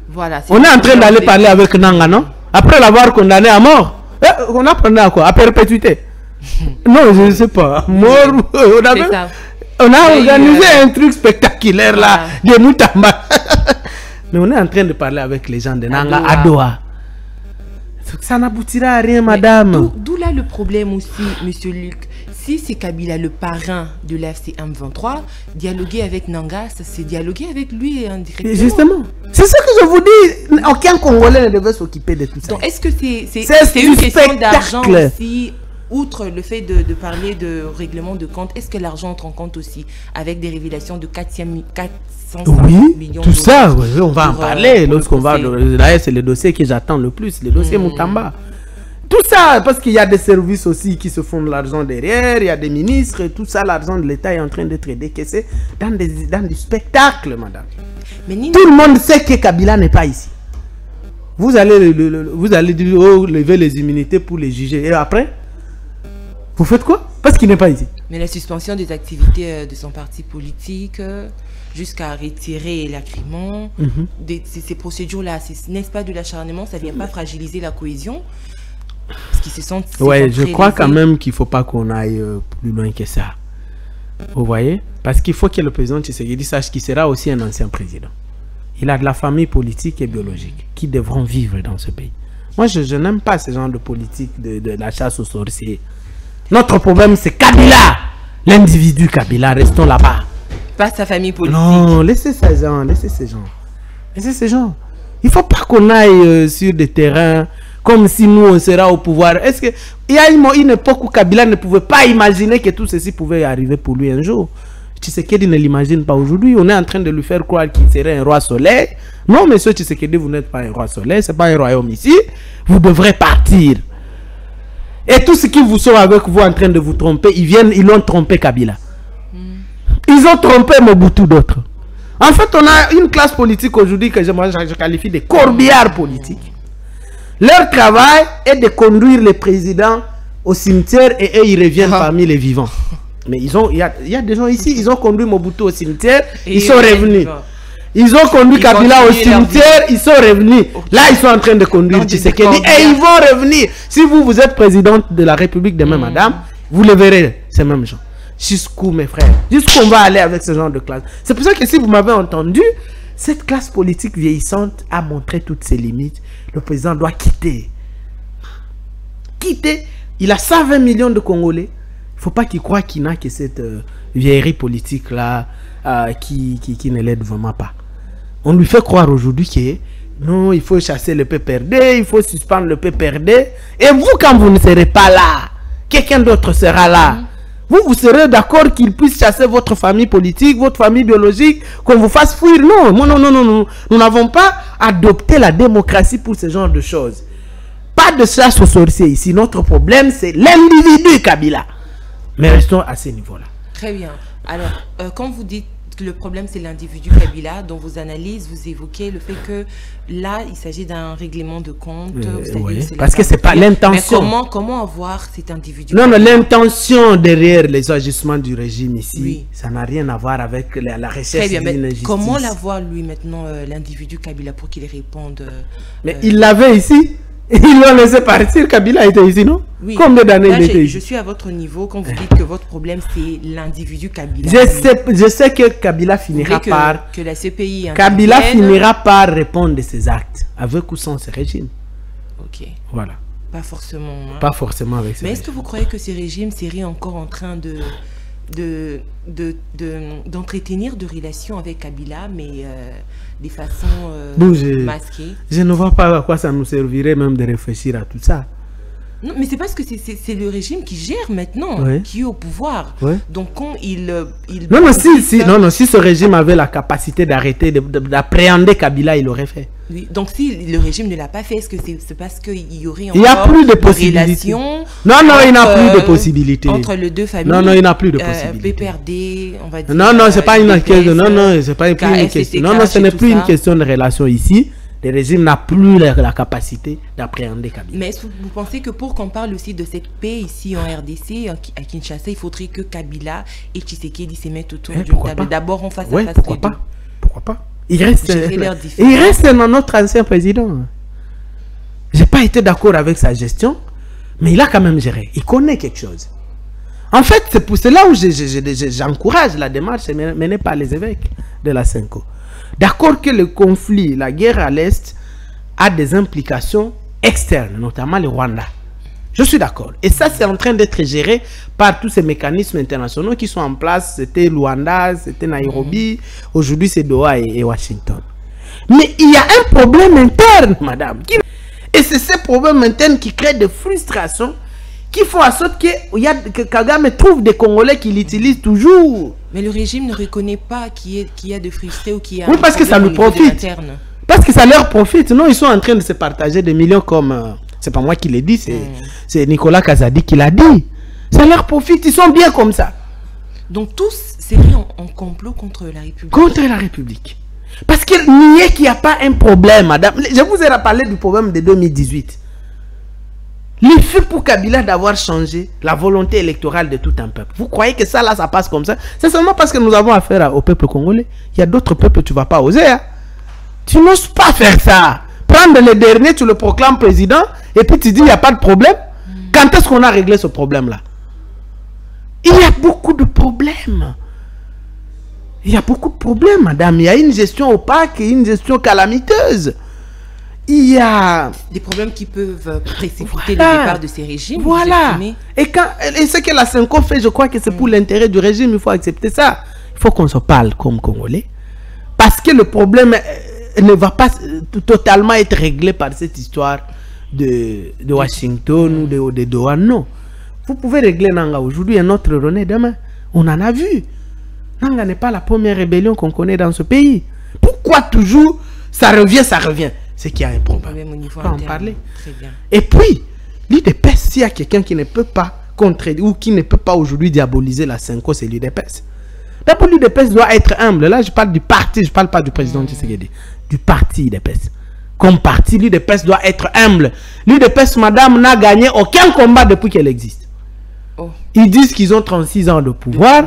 [SPEAKER 1] Voilà.
[SPEAKER 2] On est en train d'aller parler avec Nanga, non? Après l'avoir condamné à mort. On apprenait à quoi? À perpétuité? Non, je ne sais pas. Mort. On a organisé un truc spectaculaire là, de Moutamba. Mais on est en train de parler avec les gens de Nanga à Doha. Ça n'aboutira à rien, madame.
[SPEAKER 1] D'où là le problème aussi, monsieur Luc. Si c'est Kabila le parrain de l'AFC M23, dialoguer avec Nanga, c'est dialoguer avec lui indirectement.
[SPEAKER 2] Justement. C'est ce que je vous dis. Aucun Congolais ne devait s'occuper de tout ça.
[SPEAKER 1] Donc est-ce que c'est une question d'argent aussi, outre le fait de parler de règlement de compte, est-ce que l'argent entre en compte aussi avec des révélations de 450 millions
[SPEAKER 2] tout ça, oui, on va en parler lorsqu'on va... D'ailleurs, c'est le dossier que j'attends le plus, le dossier Moutamba. Tout ça, parce qu'il y a des services aussi qui se font de l'argent derrière, il y a des ministres, et tout ça, l'argent de l'État est en train d'être décaissé dans du spectacle, madame. Mais tout le monde sait que Kabila n'est pas ici. Vous allez dire, oh, lever les immunités pour les juger. Et après, Vous faites quoi? Parce qu'il n'est pas ici.
[SPEAKER 1] Mais la suspension des activités de son parti politique, jusqu'à retirer l'agrément, ces procédures-là, n'est-ce pas de l'acharnement? Ça ne vient pas fragiliser la cohésion? Parce qu'ils se sentent...
[SPEAKER 2] Ouais, je crois quand même qu'il ne faut pas qu'on aille plus loin que ça. Vous voyez? Parce qu'il faut que le président Tshisekedi sache qu'il sera aussi un ancien président. Il a de la famille politique et biologique qui devront vivre dans ce pays. Moi, je n'aime pas ce genre de politique de la chasse aux sorciers. Notre problème, c'est Kabila. L'individu Kabila, restons là-bas.
[SPEAKER 1] Pas sa famille politique.
[SPEAKER 2] Non, laissez ces gens, laissez ces gens. Laissez ces gens. Il ne faut pas qu'on aille sur des terrains comme si nous, on sera au pouvoir. Est-ce que il y a une époque où Kabila ne pouvait pas imaginer que tout ceci pouvait arriver pour lui un jour? Tshisekedi ne l'imagine pas aujourd'hui. On est en train de lui faire croire qu'il serait un roi soleil. Non, monsieur Tshisekedi, vous n'êtes pas un roi soleil. Ce n'est pas un royaume ici. Vous devrez partir. Et tous ceux qui vous sont avec vous en train de vous tromper, ils l'ont trompé Kabila. Ils ont trompé Mobutu d'autres. En fait, on a une classe politique aujourd'hui que je qualifie de corbillards politiques. Leur travail est de conduire les présidents au cimetière et eux, ils reviennent parmi les vivants. Mais il y a des gens ici, ils ont conduit Mobutu au cimetière, ils sont revenus. Ils ont conduit Kabila au cimetière, ils sont revenus. Là, ils sont en train de conduire Tshisekedi et ils vont revenir. Si vous êtes présidente de la République demain, madame, vous le verrez, ces mêmes gens. Jusqu'où, mes frères? Jusqu'où on va aller avec ce genre de classe? C'est pour ça que si vous m'avez entendu, cette classe politique vieillissante a montré toutes ses limites. Le président doit quitter. Quitter. Il a 120 millions de Congolais. Il ne faut pas qu'il croie qu'il n'a que cette vieillerie politique-là qui ne l'aide vraiment pas. On lui fait croire aujourd'hui que non, il faut chasser le PPRD, il faut suspendre le PPRD. Et vous, quand vous ne serez pas là, quelqu'un d'autre sera là. Vous serez d'accord qu'il puisse chasser votre famille politique, votre famille biologique, qu'on vous fasse fuir? Non, non. Nous n'avons pas adopté la démocratie pour ce genre de choses. Pas de chasse aux sorciers ici. Notre problème, c'est l'individu Kabila. Mais restons à ce niveau-là.
[SPEAKER 1] Très bien. Alors, quand vous dites que le problème, c'est l'individu Kabila, dans vos analyses, vous évoquez le fait que là, il s'agit d'un règlement de compte.
[SPEAKER 2] Oui, parce que ce n'est pas l'intention.
[SPEAKER 1] Mais comment avoir cet individu?
[SPEAKER 2] Non, l'intention derrière les agissements du régime ici, ça n'a rien à voir avec la recherche d'une justice.
[SPEAKER 1] Comment l'avoir, lui, maintenant, l'individu Kabila, pour qu'il réponde?
[SPEAKER 2] Mais il l'avait ici. Ils l'ont laissé partir. Kabila était ici, non?
[SPEAKER 1] Oui.
[SPEAKER 2] Combien d'années il était ici?
[SPEAKER 1] Je suis à votre niveau quand vous dites que votre problème, c'est l'individu Kabila.
[SPEAKER 2] Je sais que Kabila finira par...
[SPEAKER 1] Que la CPI...
[SPEAKER 2] Kabila finira par répondre de ses actes, avec ou sans ce régime.
[SPEAKER 1] Ok.
[SPEAKER 2] Voilà.
[SPEAKER 1] Pas forcément. Hein.
[SPEAKER 2] Pas forcément avec ce
[SPEAKER 1] Mais est-ce que vous croyez que ce régime serait encore en train d'entretenir de relations avec Kabila, mais de façon masquée?
[SPEAKER 2] Je ne vois pas à quoi ça nous servirait même de réfléchir à tout ça.
[SPEAKER 1] Non, mais c'est parce que c'est le régime qui gère maintenant, qui est au pouvoir. Donc quand
[SPEAKER 2] si ce régime avait la capacité d'arrêter, d'appréhender Kabila, il l'aurait fait.
[SPEAKER 1] Oui. Donc si le régime ne l'a pas fait, est-ce que c'est parce qu'il y aurait encore
[SPEAKER 2] il n'y a plus de possibilités. Non, il n'y a plus de possibilités.
[SPEAKER 1] Entre les deux familles.
[SPEAKER 2] Non, il n'y a plus de possibilités.
[SPEAKER 1] PPRD, on va dire.
[SPEAKER 2] Non, c'est pas une question. Non, c'est pas une question. Non, ce n'est plus une question de relation ici. Le régime n'a plus la capacité d'appréhender Kabila.
[SPEAKER 1] Mais est-ce que vous pensez que pour qu'on parle aussi de cette paix ici en RDC, à Kinshasa, il faudrait que Kabila et Tshisekedi se mettent autour d'une table? D'abord, on fasse à face.
[SPEAKER 2] Pourquoi pas? Il reste notre ancien président. Je n'ai pas été d'accord avec sa gestion, mais il a quand même géré. Il connaît quelque chose. En fait, c'est pour cela où j'encourage la démarche menée par les évêques de la Senko. D'accord que le conflit, la guerre à l'Est, a des implications externes, notamment le Rwanda. Je suis d'accord. Et ça, c'est en train d'être géré par tous ces mécanismes internationaux qui sont en place. C'était Luanda, c'était Nairobi, aujourd'hui c'est Doha et Washington. Mais il y a un problème interne, madame. Et c'est ce problème interne qui crée des frustrations qui font en sorte que Kagame trouve des Congolais qui l'utilisent toujours.
[SPEAKER 1] Mais le régime ne reconnaît pas qu'il y a de frustrés ou qu'il y a...
[SPEAKER 2] Oui, parce que ça nous profite. Parce que ça leur profite. Non, ils sont en train de se partager des millions comme... c'est pas moi qui l'ai dit, c'est Nicolas Kazadi qui l'a dit. Ça leur profite, ils sont bien comme ça.
[SPEAKER 1] Donc tous seraient en complot contre la République.
[SPEAKER 2] Contre la République. Parce qu'il n'y a pas un problème, madame. Je vous ai parlé du problème de 2018. L'effet pour Kabila d'avoir changé la volonté électorale de tout un peuple. Vous croyez que ça, là, ça passe comme ça? C'est seulement parce que nous avons affaire au peuple congolais. Il y a d'autres peuples, tu ne vas pas oser. Hein? Tu n'oses pas faire ça. Prendre le dernier, tu le proclames président, et puis tu dis, il n'y a pas de problème. Quand est-ce qu'on a réglé ce problème-là? Il y a beaucoup de problèmes. Il y a beaucoup de problèmes, madame. Il y a une gestion opaque et une gestion calamiteuse. Il y a
[SPEAKER 1] des problèmes qui peuvent précipiter le départ de ces régimes.
[SPEAKER 2] Voilà. Et ce que la Senko fait, je crois que c'est pour l'intérêt du régime. Il faut accepter ça. Il faut qu'on se parle comme Congolais. Parce que le problème ne va pas totalement être réglé par cette histoire de Washington ou de Doha. Non. Vous pouvez régler Nanga aujourd'hui et notre René demain. On en a vu. Nanga n'est pas la première rébellion qu'on connaît dans ce pays. Pourquoi toujours ça revient? C'est qu'il y a un problème. On va en parler.
[SPEAKER 1] Très bien.
[SPEAKER 2] Et puis, l'UDPS, s'il y a quelqu'un qui ne peut pas contredire ou qui ne peut pas aujourd'hui diaboliser la Senko, c'est l'UDPS. D'abord, l'UDPS doit être humble. Là, je parle du parti, je ne parle pas du président Tshisekedi. Du parti UDPS. Comme parti, l'UDPS doit être humble. L'UDPS, madame, n'a gagné aucun combat depuis qu'elle existe. Oh. Ils disent qu'ils ont 36 ans de pouvoir.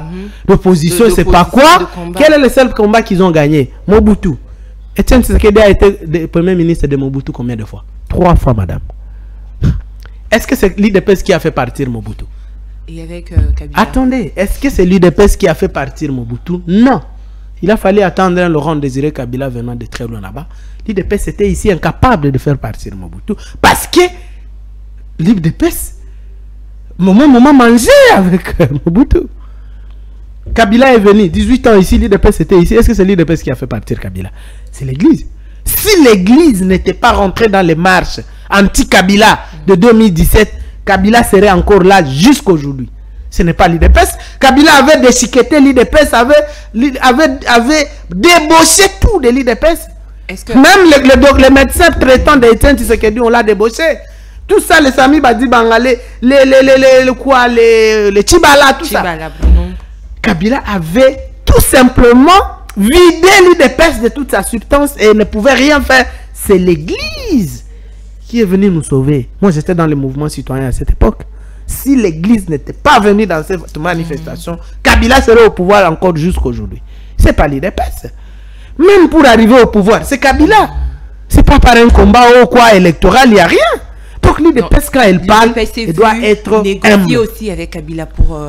[SPEAKER 2] L'opposition, c'est pas quoi. Quel est le seul combat qu'ils ont gagné? Mobutu. Etienne Tshisekedi a été le premier ministre de Mobutu combien de fois? 3 fois, madame. Est-ce que c'est l'UDPS qui a fait partir Mobutu?
[SPEAKER 1] Et avec Kabila.
[SPEAKER 2] Attendez, est-ce que c'est l'UDPS qui a fait partir Mobutu? Non. Il a fallu attendre Laurent Désiré Kabila venant de très loin là-bas. L'UDPS était ici incapable de faire partir Mobutu. Parce que l'UDPS, moment mangeait avec Mobutu. Kabila est venu, 18 ans ici, l'UDPS était ici. Est-ce que c'est l'UDPS qui a fait partir Kabila? C'est l'église. Si l'église n'était pas rentrée dans les marches anti-Kabila de 2017, Kabila serait encore là jusqu'aujourd'hui. Ce n'est pas l'UDPS. Kabila avait déchiqueté l'UDPS, avait débauché tout de l'UDPS. Même les médecins traitants d'Etienne Tshisekedi, on l'a débauché. Tout ça, les Sami Badi Bangale, les Tchibala, tout ça. Kabila avait tout simplement vidé l'UDPS de toute sa substance et ne pouvait rien faire. C'est l'église qui est venue nous sauver. Moi, j'étais dans le mouvement citoyen à cette époque. Si l'église n'était pas venue dans cette manifestation, Kabila serait au pouvoir encore jusqu'aujourd'hui. C'est pas l'UDPS. Même pour arriver au pouvoir, c'est Kabila. C'est pas par un combat ou quoi électoral, il n'y a rien. Donc l'UDPS, quand elle parle, elle doit être
[SPEAKER 1] négociée aussi avec Kabila pour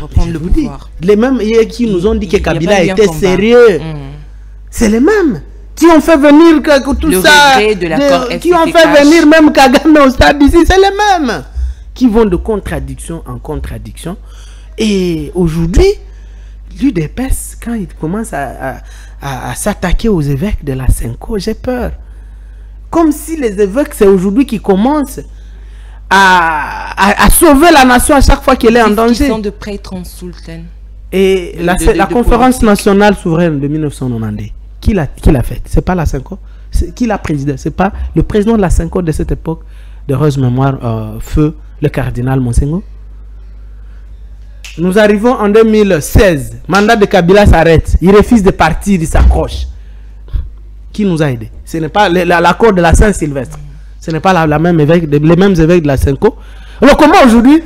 [SPEAKER 1] reprendre le pouvoir.
[SPEAKER 2] Les mêmes qui nous ont dit que Kabila était sérieux. C'est les mêmes qui ont fait venir tout ça, qui ont fait venir même Kagame au stade ici, c'est les mêmes qui vont de contradiction en contradiction. Et aujourd'hui, l'UDPS, quand il commence à s'attaquer aux évêques de la Senko, j'ai peur. Comme si les évêques, c'est aujourd'hui qui commencent à sauver la nation à chaque fois qu'elle est en danger.
[SPEAKER 1] Ils sont de prêtres en sultan.
[SPEAKER 2] Et la conférence nationale souveraine de 1990, qui l'a faite? C'est pas la Senko. Qui l'a présidé? C'est pas le président de la Senko de cette époque, de heureuse mémoire, feu le cardinal Monsengo. Nous arrivons en 2016. Mandat de Kabila s'arrête. Il refuse de partir, il s'accroche. Qui nous a aidés? Ce n'est pas l'accord de la Saint-Sylvestre. Ce n'est pas les mêmes évêques de la Senko. Alors comment aujourd'hui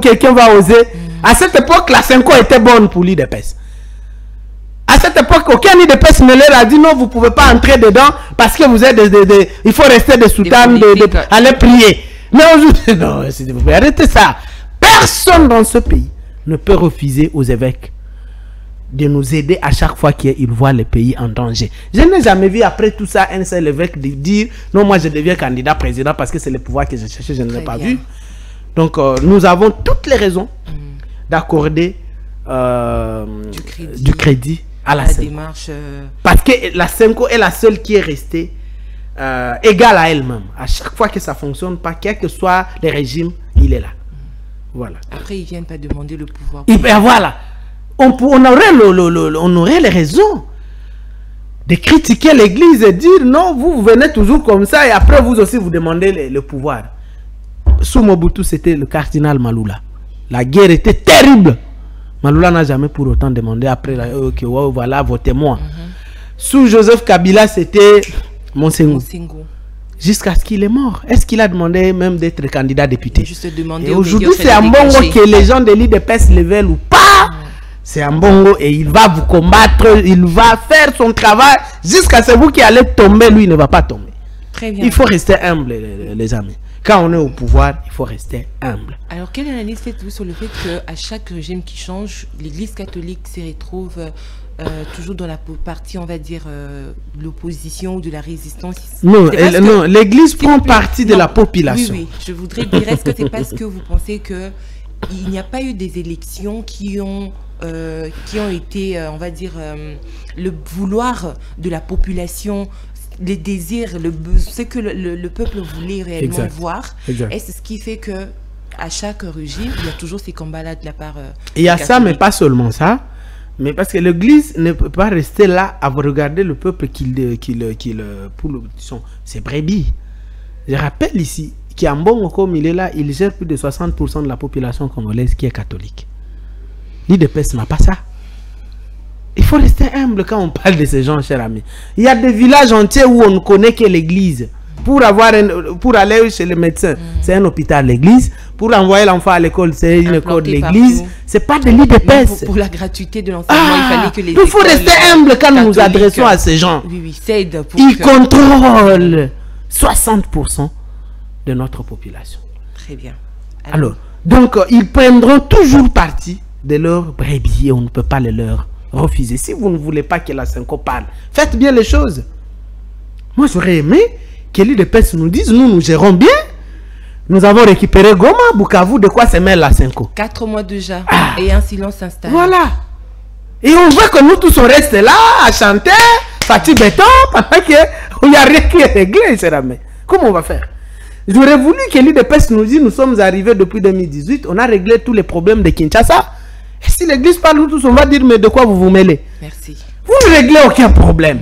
[SPEAKER 2] quelqu'un va oser? À cette époque, la Senko était bonne pour l'UDPS. À cette époque, aucun UDPS ne leur a dit non, vous ne pouvez pas entrer dedans parce que vous êtes il faut rester des soutanes, aller prier. Mais aujourd'hui, non, s'il vous plaît, arrêtez ça. Personne dans ce pays ne peut refuser aux évêques de nous aider à chaque fois qu'ils voient le pays en danger. Je n'ai jamais vu après tout ça un seul évêque dire non, moi je deviens candidat président parce que c'est le pouvoir que je cherchais, je ne l'ai pas vu. Donc nous avons toutes les raisons d'accorder du crédit à la
[SPEAKER 1] démarche.
[SPEAKER 2] Parce que la Senko est la seule qui est restée égale à elle-même. À chaque fois que ça ne fonctionne pas, quel que soit le régime, il est là. Voilà.
[SPEAKER 1] Après, ils ne viennent pas demander le pouvoir.
[SPEAKER 2] Et bien voilà. On aurait les raisons de critiquer l'église et dire non, vous venez toujours comme ça et après vous aussi vous demandez le pouvoir. Sous Mobutu, c'était le cardinal Malula. La guerre était terrible. Malula n'a jamais pour autant demandé après, voilà, votez-moi. Sous Joseph Kabila, c'était Monsengo. jusqu'à ce qu'il est mort. Est-ce qu'il a demandé même d'être candidat député?
[SPEAKER 1] Et
[SPEAKER 2] aujourd'hui, c'est un bongo que les gens de l'IDPS le veulent ou pas. C'est un bongo et il va vous combattre, il va faire son travail jusqu'à ce que vous qui allez tomber, lui il ne va pas tomber.
[SPEAKER 1] Très bien.
[SPEAKER 2] Il faut rester humble, les amis. Quand on est au pouvoir, il faut rester humble.
[SPEAKER 1] Alors, quelle analyse faites-vous sur le fait qu'à chaque régime qui change, l'Église catholique se retrouve toujours dans la partie, on va dire, l'opposition ou de la résistance?
[SPEAKER 2] Non, non, l'Église prend partie de la population.
[SPEAKER 1] Oui, oui, je voudrais dire, est-ce que c'est parce que vous pensez qu'il n'y a pas eu des élections qui ont été, on va dire, le vouloir de la population, les désirs, ce que le peuple voulait réellement voir. Est-ce ce qui fait que à chaque régime, il y a toujours ces combats-là de la part
[SPEAKER 2] il y a ça, mais pas seulement ça. Mais parce que l'Église ne peut pas rester là à regarder le peuple pour ses brebis. Je rappelle ici qu'Ambongo, comme il est là, il gère plus de 60% de la population congolaise qui est catholique. L'IDPS n'a pas ça. Il faut rester humble quand on parle de ces gens, chers amis. Il y a des villages entiers où on ne connaît que l'église. Pour aller chez le médecin, c'est un hôpital, l'église. Pour envoyer l'enfant à l'école, c'est une école, l'église. C'est pas de l'IDPS.
[SPEAKER 1] Pour la gratuité de l'enseignement, il fallait que les
[SPEAKER 2] il faut rester humble quand nous nous adressons à ces gens.
[SPEAKER 1] Oui, c'est
[SPEAKER 2] ils contrôlent 60% de notre population.
[SPEAKER 1] Très bien.
[SPEAKER 2] Alors, donc, ils prendront toujours parti de leurs brebis et on ne peut pas les leur refuser. Si vous ne voulez pas que la Senko parle, faites bien les choses. Moi, j'aurais aimé que l'IDPS nous dise, nous gérons bien. Nous avons récupéré Goma, Bukavu, de quoi se mêle la Senko. 4
[SPEAKER 1] mois déjà, et un silence s'installe.
[SPEAKER 2] Voilà. Et on voit que nous tous, on reste là, à chanter, Fatih Béton, pendant qu'il n'y a rien qui est réglé, cher ami. Comment on va faire? J'aurais voulu que l'IDPS nous dise, nous sommes arrivés depuis 2018, on a réglé tous les problèmes de Kinshasa. Et si l'église parle, nous tous, on va dire, mais de quoi vous vous mêlez?
[SPEAKER 1] Merci.
[SPEAKER 2] Vous ne réglez aucun problème.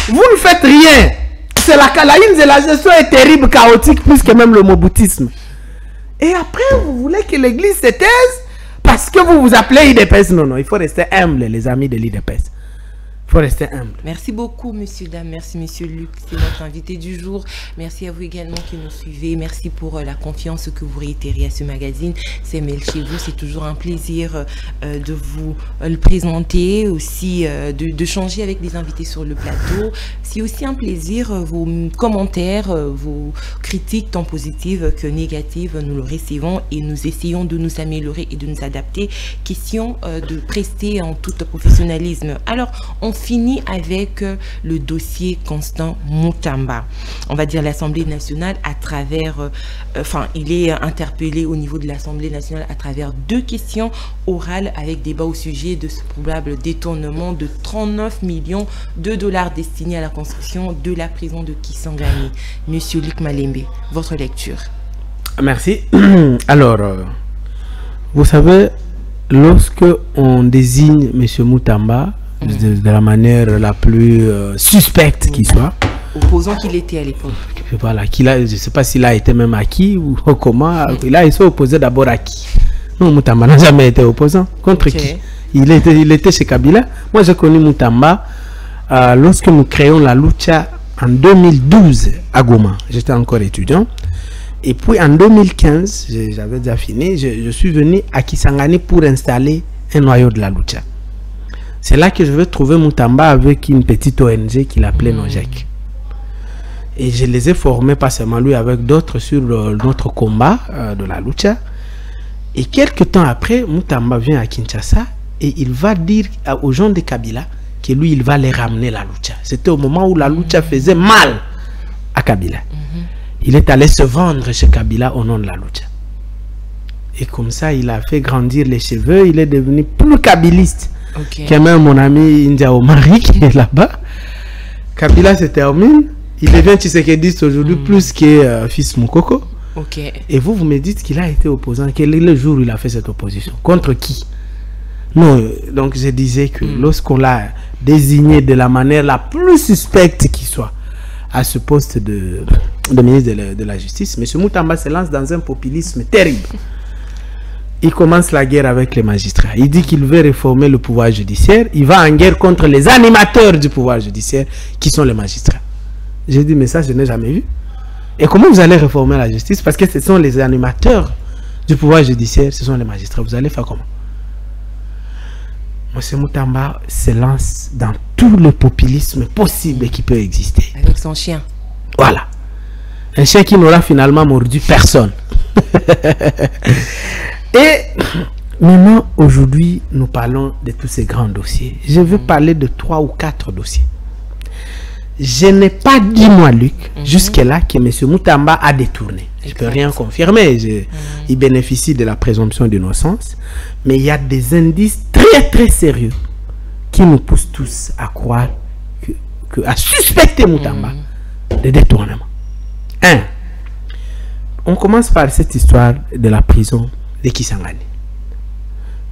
[SPEAKER 2] Vous ne faites rien. C'est la gestion est terrible, chaotique, plus que même le moboutisme. Et après, vous voulez que l'église se taise parce que vous vous appelez IDPS. Non, non, il faut rester humble, les amis de l'IDPS. Il faut rester humble.
[SPEAKER 1] Merci beaucoup, monsieur, dame. Merci, monsieur Luc. C'est notre invité du jour. Merci à vous également qui nous suivez. Merci pour la confiance que vous réitérez à ce magazine. C'est Mail chez vous. C'est toujours un plaisir de vous le présenter, aussi de changer avec des invités sur le plateau. C'est aussi un plaisir, vos commentaires, vos critiques, tant positives que négatives, nous le recevons et nous essayons de nous améliorer et de nous adapter. Question de prester en tout professionnalisme. Alors, on finit avec le dossier Constant Mutamba. On va dire l'Assemblée nationale à travers, il est interpellé au niveau de l'Assemblée nationale à travers 2 questions orales avec débat au sujet de ce probable détournement de 39 millions de dollars destinés à la construction de la prison de Kisangani. Monsieur Luc Malembe, votre lecture.
[SPEAKER 2] Merci. Alors, vous savez, lorsque on désigne Monsieur Mutamba, de la manière la plus suspecte qui soit.
[SPEAKER 1] Opposant qu'il était à l'époque.
[SPEAKER 2] Voilà, je ne sais pas s'il a été même acquis ou comment. Il s'est opposé d'abord à qui? Non, Mutamba n'a jamais été opposant. Contre qui? Il était chez Kabila. Moi, j'ai connu Mutamba lorsque nous créons la Lucha en 2012 à Goma. J'étais encore étudiant. Et puis en 2015, j'avais déjà fini, je suis venu à Kisangani pour installer un noyau de la Lucha. C'est là que je vais trouver Mutamba avec une petite ONG qu'il appelait Nojek. Et je les ai formés, pas seulement lui, avec d'autres sur notre combat de la lucha. Et quelques temps après, Mutamba vient à Kinshasa et il va dire aux gens de Kabila que lui, il va les ramener la lucha. C'était au moment où la lucha faisait mal à Kabila. Il est allé se vendre chez Kabila au nom de la lucha. Et comme ça, il a fait grandir les cheveux, il est devenu plus kabiliste. Que même mon ami India Omari qui est là-bas. Kabila se termine, il devient Tshisekedi aujourd'hui plus que fils Moukoko. Et vous me dites qu'il a été opposant. Quel est le jour où il a fait cette opposition? Contre qui? Non, donc je disais que lorsqu'on l'a désigné de la manière la plus suspecte qui soit à ce poste de ministre de la Justice, M. Mutamba se lance dans un populisme terrible. Il commence la guerre avec les magistrats. Il dit qu'il veut réformer le pouvoir judiciaire. Il va en guerre contre les animateurs du pouvoir judiciaire qui sont les magistrats. J'ai dit, mais ça, je n'ai jamais vu. Et comment vous allez réformer la justice? Parce que ce sont les animateurs du pouvoir judiciaire, ce sont les magistrats. Vous allez faire comment? M. Moutamba se lance dans tout le populisme possible qui peut exister.
[SPEAKER 1] Avec son chien.
[SPEAKER 2] Voilà. Un chien qui n'aura finalement mordu personne. Et maintenant, aujourd'hui, nous parlons de tous ces grands dossiers. Je veux parler de 3 ou 4 dossiers. Je n'ai pas dit, moi, Luc, jusque-là, que M. Moutamba a détourné. Je ne peux rien confirmer. Il bénéficie de la présomption d'innocence. Mais il y a des indices très, très sérieux qui nous poussent tous à croire, à suspecter Moutamba de détournement. 1. On commence par cette histoire de la prison de Kisangani.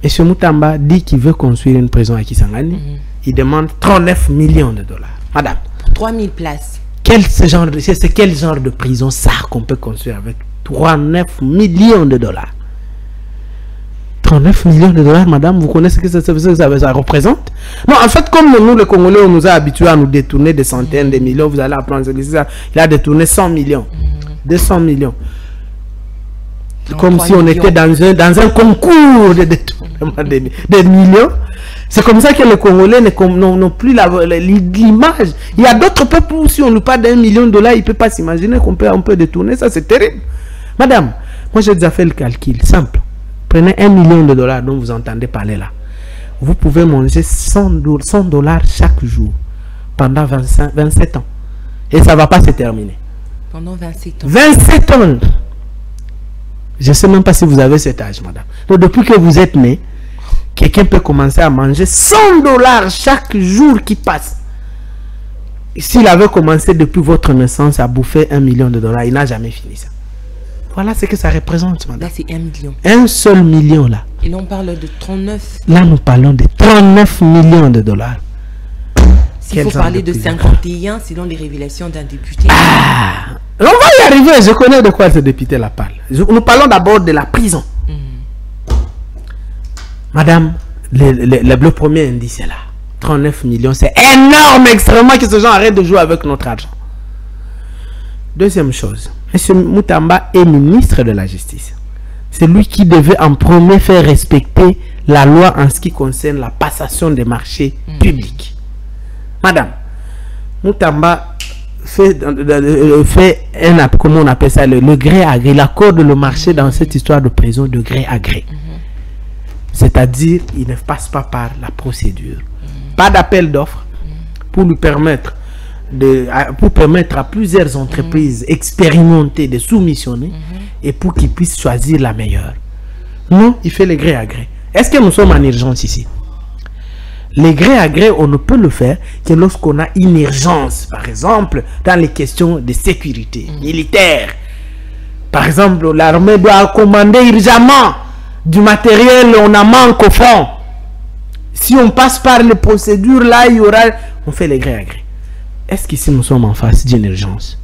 [SPEAKER 2] M. Moutamba dit qu'il veut construire une prison à Kisangani. Il demande 39 millions de dollars. Madame.
[SPEAKER 1] 3000 places.
[SPEAKER 2] C'est quel genre de prison ça qu'on peut construire avec 39 millions de dollars? 39 millions de dollars, madame, vous connaissez ce que ça représente? Non, en fait, comme nous, les Congolais, on nous a habitués à nous détourner des centaines de millions, vous allez apprendre ça. Il a détourné 100 millions, 200 millions. Comme si on était dans un concours de détournement de millions. C'est comme ça que les Congolais n'ont plus l'image. Il y a d'autres peuples où si on nous parle d'1 million de dollars, ils ne peuvent pas s'imaginer qu'on peut détourner ça. C'est terrible. Madame, moi j'ai déjà fait le calcul simple. Prenez 1 million de dollars dont vous entendez parler là. Vous pouvez manger 100 dollars chaque jour pendant 27 ans. Et ça ne va pas se terminer.
[SPEAKER 1] Pendant 27 ans.
[SPEAKER 2] 27 ans. Je ne sais même pas si vous avez cet âge, madame. Donc depuis que vous êtes né, quelqu'un peut commencer à manger 100 dollars chaque jour qui passe. S'il avait commencé depuis votre naissance à bouffer 1 million de dollars, il n'a jamais fini ça. Voilà ce que ça représente, madame.
[SPEAKER 1] Là, c'est 1 million.
[SPEAKER 2] Un seul million, là.
[SPEAKER 1] Et là, on parle de 39.
[SPEAKER 2] Là, nous parlons de 39 millions de dollars.
[SPEAKER 1] S'il faut parler de 51, selon les révélations d'un député.
[SPEAKER 2] Ah, on va y arriver. Je connais de quoi ce député là parle. Nous parlons d'abord de la prison. Madame, le premier indice est là. 39 millions, c'est énorme, extrêmement, que ces gens arrêtent de jouer avec notre argent. Deuxième chose, M. Moutamba est ministre de la Justice. C'est lui qui devait en premier faire respecter la loi en ce qui concerne la passation des marchés publics. Madame, Moutamba fait comment on appelle ça, le gré à gré. Il accorde le marché dans cette histoire de prison de gré à gré. C'est-à-dire, il ne passe pas par la procédure. Pas d'appel d'offres pour lui permettre à plusieurs entreprises expérimentées de soumissionner et pour qu'ils puissent choisir la meilleure. Non, il fait le gré à gré. Est-ce que nous sommes en urgence ici? Les gré à gré, on ne peut le faire que lorsqu'on a une urgence, par exemple, dans les questions de sécurité militaire. Par exemple, l'armée doit commander urgemment du matériel, on en manque au front. Si on passe par les procédures, là, il y aura... On fait les gré à gré. Est-ce qu'ici, nous sommes en face d'une urgence?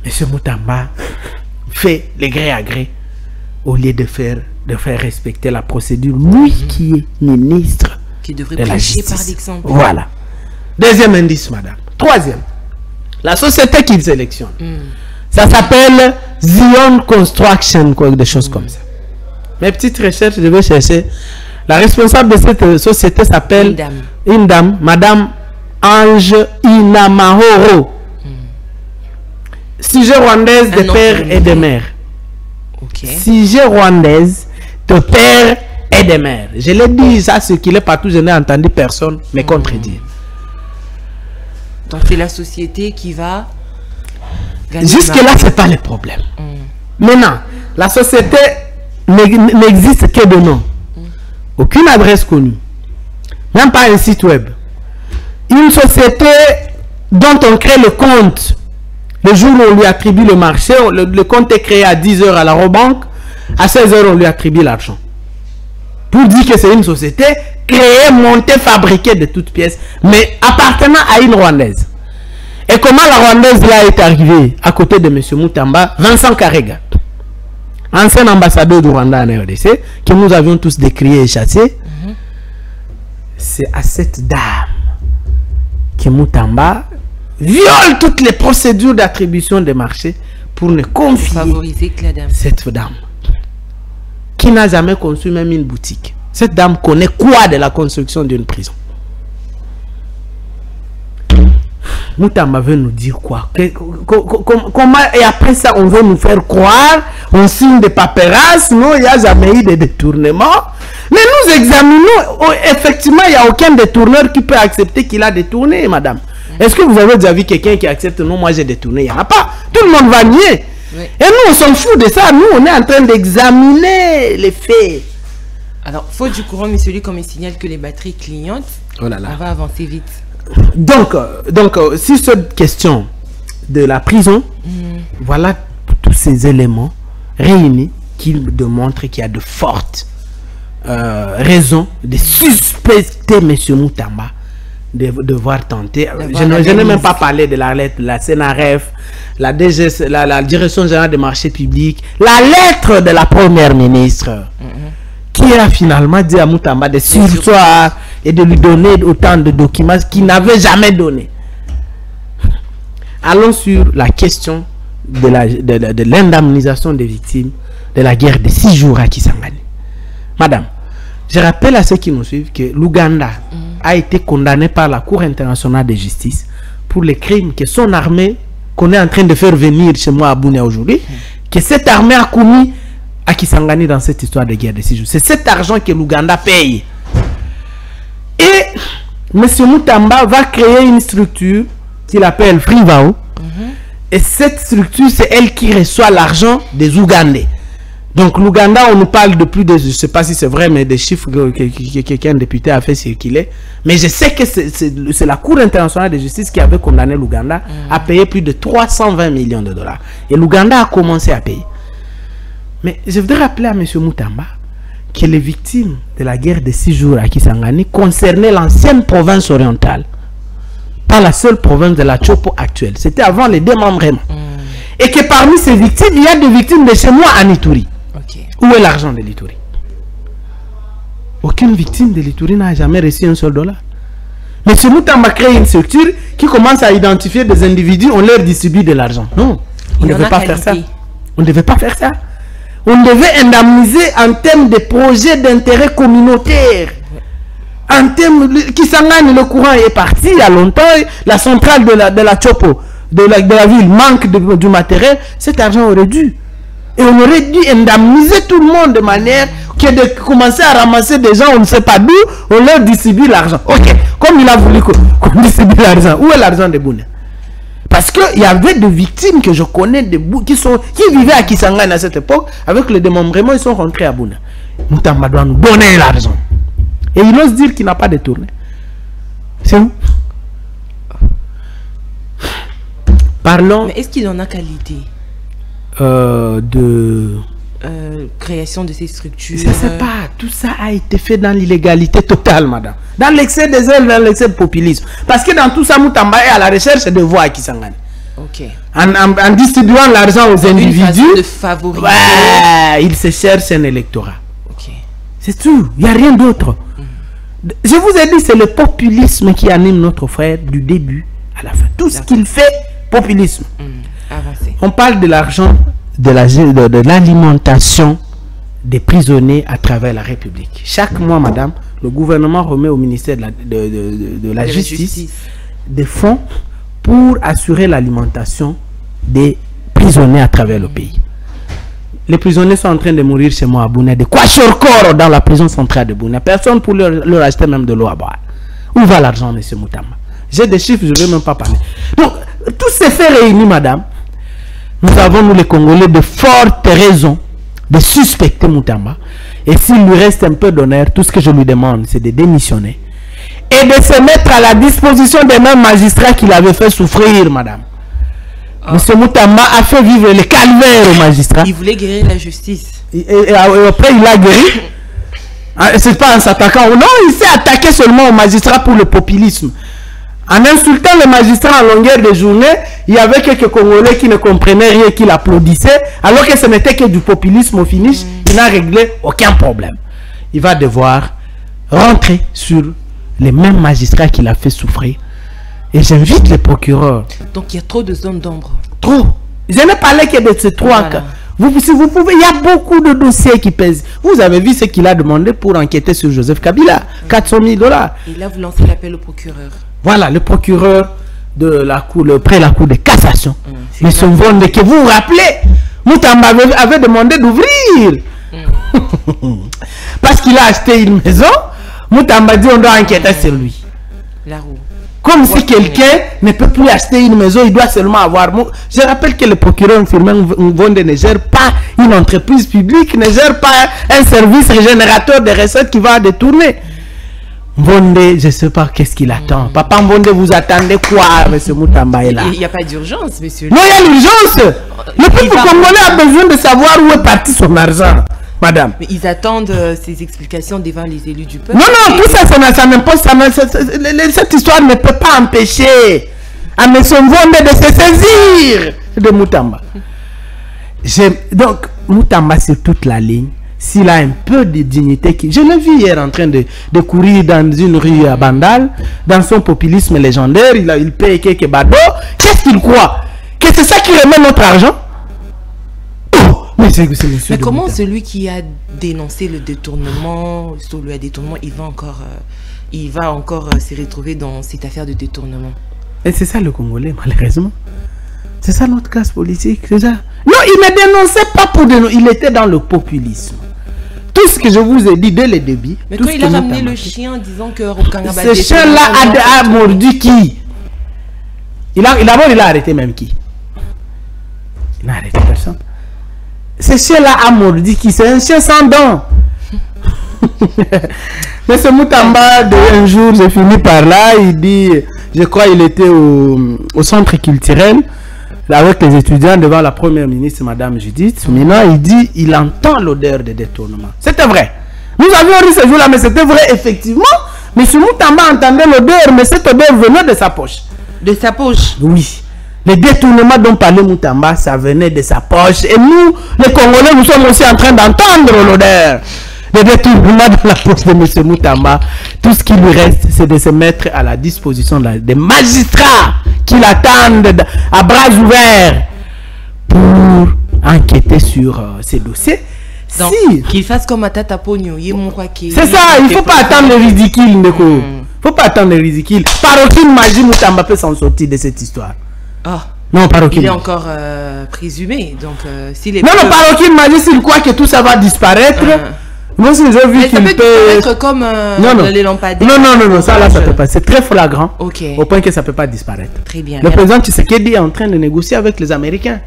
[SPEAKER 2] M. Moutamba fait les gré à gré au lieu de faire respecter la procédure. Lui qui est ministre
[SPEAKER 1] qui devrait
[SPEAKER 2] de la
[SPEAKER 1] prêcher
[SPEAKER 2] justice.
[SPEAKER 1] par l'exemple.
[SPEAKER 2] Voilà. Deuxième indice, madame. Troisième. La société qu'il sélectionne. Ça s'appelle Zion Construction, quoi, des choses comme ça. Mes petites recherches, je vais chercher. La responsable de cette société s'appelle une dame, Madame Ange Inamahoro. Sujet rwandaise de père et de mère. Sujet rwandaise de père et de mère. Je l'ai dit, ça, ce qu'il est partout, je n'ai entendu personne me contredire.
[SPEAKER 1] Donc c'est la société qui va...
[SPEAKER 2] Jusque-là, ce n'est pas le problème. Maintenant, la société n'existe que de nom. Aucune adresse connue. Même pas un site web. Une société dont on crée le compte. Le jour où on lui attribue le marché, le compte est créé à 10 h à la Robank. À 16 h, on lui attribue l'argent. Pour dire que c'est une société créée, montée, fabriquée de toutes pièces, mais appartenant à une Rwandaise. Et comment la Rwandaise là est arrivée à côté de M. Moutamba? Vincent Karega, ancien ambassadeur du Rwanda en RDC, que nous avions tous décrié et chassé. C'est à cette dame que Moutamba viole toutes les procédures d'attribution des marchés pour ne confier cette dame qui n'a jamais conçu même une boutique. Cette dame connaît quoi de la construction d'une prison? Moutamba veut nous dire quoi? Comment, et après ça, on veut nous faire croire, on signe des paperasses, non, il n'y a jamais eu de détournement. Mais nous examinons, effectivement, il n'y a aucun détourneur qui peut accepter qu'il a détourné, madame. Est-ce que vous avez déjà vu quelqu'un qui accepte, non, moi j'ai détourné? Il n'y en a pas. Tout le monde va nier. Oui. Et nous, on s'en fout de ça. Nous, on est en train d'examiner les faits.
[SPEAKER 1] Alors, faute du courant, monsieur lui, comme il signale que les batteries clignotent, on va avancer vite.
[SPEAKER 2] Donc, sur cette question de la prison, voilà tous ces éléments réunis qui démontrent qu'il y a de fortes raisons de suspecter M. Moutamba de devoir tenter. Je n'ai même pas parlé de la lettre de la CNRF, la Direction Générale des Marchés Publics, la lettre de la Première Ministre, qui a finalement dit à Moutamba de sursoir et de lui donner autant de documents qu'il n'avait jamais donné. Allons sur la question de l'indemnisation des victimes de la guerre de 6 jours à Kisangani. Madame, je rappelle à ceux qui nous suivent que l'Ouganda a été condamné par la Cour internationale de justice pour les crimes que son armée, qu'on est en train de faire venir chez moi à Bunia aujourd'hui, que cette armée a commis à Kisangani dans cette histoire de guerre de 6 jours. C'est cet argent que l'Ouganda paye. Et M. Moutamba va créer une structure qu'il appelle Frivao. Et cette structure, c'est elle qui reçoit l'argent des Ougandais. Donc l'Ouganda, on nous parle de plus de, je ne sais pas si c'est vrai, mais des chiffres qu'un député a fait circuler. Mais je sais que c'est la Cour internationale de justice qui avait condamné l'Ouganda à payer plus de 320 millions de dollars. Et l'Ouganda a commencé à payer. Mais je voudrais rappeler à M. Moutamba que les victimes de la guerre de 6 jours à Kisangani concernaient l'ancienne province orientale, pas la seule province de la Chopo actuelle. C'était avant les démembrements. Et que parmi ces victimes, il y a des victimes de chez moi à Ituri. Où est l'argent de l'Ituri? Aucune victime de l'Ituri n'a jamais reçu un seul dollar. Mais ce Moutamba crée une structure qui commence à identifier des individus, on leur distribue de l'argent. Non, on ne devait pas faire ça. On ne devait pas faire ça. On devait indemniser en termes de projets d'intérêt communautaire. En termes Kisangani, le courant est parti il y a longtemps. La centrale de la Chopo, de la ville, manque du matériel. Cet argent aurait dû. Et on aurait dû indemniser tout le monde de manière que de commencer à ramasser des gens, on ne sait pas d'où, on leur distribue l'argent. Ok, comme il a voulu qu'on distribue l'argent. Où est l'argent de Bouna? Parce qu'il y avait des victimes que je connais qui vivaient à Kisangani à cette époque. Avec le démembrement, ils sont rentrés à Bouna. Moutamba doit nous donner l'argent. Et il ose dire qu'il n'a pas détourné. C'est où? Parlons.
[SPEAKER 1] Mais est-ce qu'il en a qualité création de ces structures?
[SPEAKER 2] Je ne sais pas. Tout ça a été fait dans l'illégalité totale, madame. Dans l'excès des ailes, dans l'excès de populisme. Parce que dans tout ça, Moutamba est à la recherche de voix à Kisangani.
[SPEAKER 1] Ok.
[SPEAKER 2] En distribuant l'argent aux individus,
[SPEAKER 1] de favoriser.
[SPEAKER 2] Ouais, il se cherche un électorat.
[SPEAKER 1] Ok.
[SPEAKER 2] C'est tout. Il n'y a rien d'autre. Je vous ai dit, c'est le populisme qui anime notre frère du début à la fin. Tout ce qu'il fait, populisme. On parle de l'argent de l'alimentation des prisonniers à travers la République. Chaque mois, madame, le gouvernement remet au ministère de la Justice des fonds pour assurer l'alimentation des prisonniers à travers le pays. Les prisonniers sont en train de mourir chez moi à Bouna, de Kwashorkor dans la prison centrale de Bouna. Personne pour leur acheter même de l'eau à boire. Où va l'argent, M. Moutamba? J'ai des chiffres, je ne vais même pas parler. Donc, tous ces faits réunis, madame, nous avons, nous les Congolais, de fortes raisons de suspecter Moutamba. Et s'il lui reste un peu d'honneur, tout ce que je lui demande, c'est de démissionner et de se mettre à la disposition des mêmes magistrats qui l'avaient fait souffrir, madame. Monsieur Moutamba a fait vivre le calvaire aux magistrats.
[SPEAKER 1] Il voulait guérir la justice.
[SPEAKER 2] Et après, il a guéri. C'est pas en s'attaquant. Non, il s'est attaqué seulement aux magistrats pour le populisme. En insultant les magistrats en longueur de journée, il y avait quelques Congolais qui ne comprenaient rien, qui l'applaudissaient, alors que ce n'était que du populisme au finish. Il n'a réglé aucun problème. Il va devoir rentrer sur les mêmes magistrats qui l'a fait souffrir Et j'invite les procureurs.
[SPEAKER 1] Donc il y a trop de zones d'ombre.
[SPEAKER 2] Trop. Je n'ai parlé que de ces 3 cas. Si vous pouvez, il y a beaucoup de dossiers qui pèsent. Vous avez vu ce qu'il a demandé pour enquêter sur Joseph Kabila, 400 000 $.
[SPEAKER 1] Et là, vous lancez l'appel au procureur.
[SPEAKER 2] Voilà, le procureur de la cour, près la cour de cassation. Mais son Vonde, que vous vous rappelez, Moutamba avait demandé d'ouvrir. Parce qu'il a acheté une maison, Moutamba dit on doit enquêter sur lui.
[SPEAKER 1] La roue.
[SPEAKER 2] Comme si quelqu'un ne peut plus acheter une maison, il doit seulement avoir... Je rappelle que le procureur Firmin Vonde ne gère pas une entreprise publique, ne gère pas un service régénérateur de recettes qui va détourner. Vonde, je ne sais pas qu'est-ce qu'il attend. Papa Vonde, vous attendez quoi, M. Moutamba est là?
[SPEAKER 1] Il n'y a pas d'urgence, monsieur.
[SPEAKER 2] Non, il y a l'urgence. Le peuple congolais a besoin de savoir où est parti son argent. Madame.
[SPEAKER 1] Mais ils attendent ces explications devant les élus du peuple.
[SPEAKER 2] Non, non, tout ça, ça n'impose. Cette histoire ne peut pas empêcher à M. Vonde de se saisir de Moutamba. Donc, Moutamba sur toute la ligne, s'il a un peu de dignité, je l'ai vu hier en train de courir dans une rue à Bandal, dans son populisme légendaire, il paye quelques badauds. Qu'est-ce qu'il croit? Que c'est ça qui remet notre argent?
[SPEAKER 1] Mais comment celui qui a dénoncé le détournement, il va encore se retrouver dans cette affaire de détournement?
[SPEAKER 2] Et c'est ça le Congolais, malheureusement. C'est ça notre classe politique, c'est ça. Non, il ne dénonçait pas pour dénoncer, il était dans le populisme. Tout ce que je vous ai dit dès le début.
[SPEAKER 1] Mais quand il a ramené le chien en disant que
[SPEAKER 2] ce chien-là a mordu qui? D'abord, il a arrêté même qui? Il n'a arrêté personne. Ce chien-là a mordu qui? C'est un chien sans dents. Mais ce Moutamba, un jour, j'ai fini par là, il dit, je crois il était au centre culturel, avec les étudiants devant la première ministre, Madame Judith. Maintenant, il dit, il entend l'odeur de détournement. C'était vrai. Nous avions ri ce jour-là, mais c'était vrai, effectivement. Mais ce Moutamba entendait l'odeur, mais cette odeur venait de sa poche.
[SPEAKER 1] De sa poche?
[SPEAKER 2] Oui. Les détournements dont parlait Moutamba, ça venait de sa poche. Et nous, les Congolais, nous sommes aussi en train d'entendre l'odeur. Les détournements dans la poche de M. Moutamba. Tout ce qui lui reste, c'est de se mettre à la disposition des magistrats qui l'attendent à bras ouverts pour enquêter sur ces dossiers.
[SPEAKER 1] Donc, qu'il fasse comme Atata Pogno.
[SPEAKER 2] C'est ça, il ne faut pas attendre le ridicule, Ndeko. Il ne faut pas attendre le ridicule. Par aucune magie, Moutamba peut s'en sortir de cette histoire. Non, par aucune.
[SPEAKER 1] Il est encore présumé. Donc, s'il est
[SPEAKER 2] non, par aucune magie, s'il croit que tout ça va disparaître. Moi, si j'ai vu qu'il peut
[SPEAKER 1] être comme les lampadaires.
[SPEAKER 2] Non, ça là, ça peut pas. C'est très flagrant. Au point que ça peut pas disparaître.
[SPEAKER 1] Très bien.
[SPEAKER 2] Le président Tshisekedi est en train de négocier avec les Américains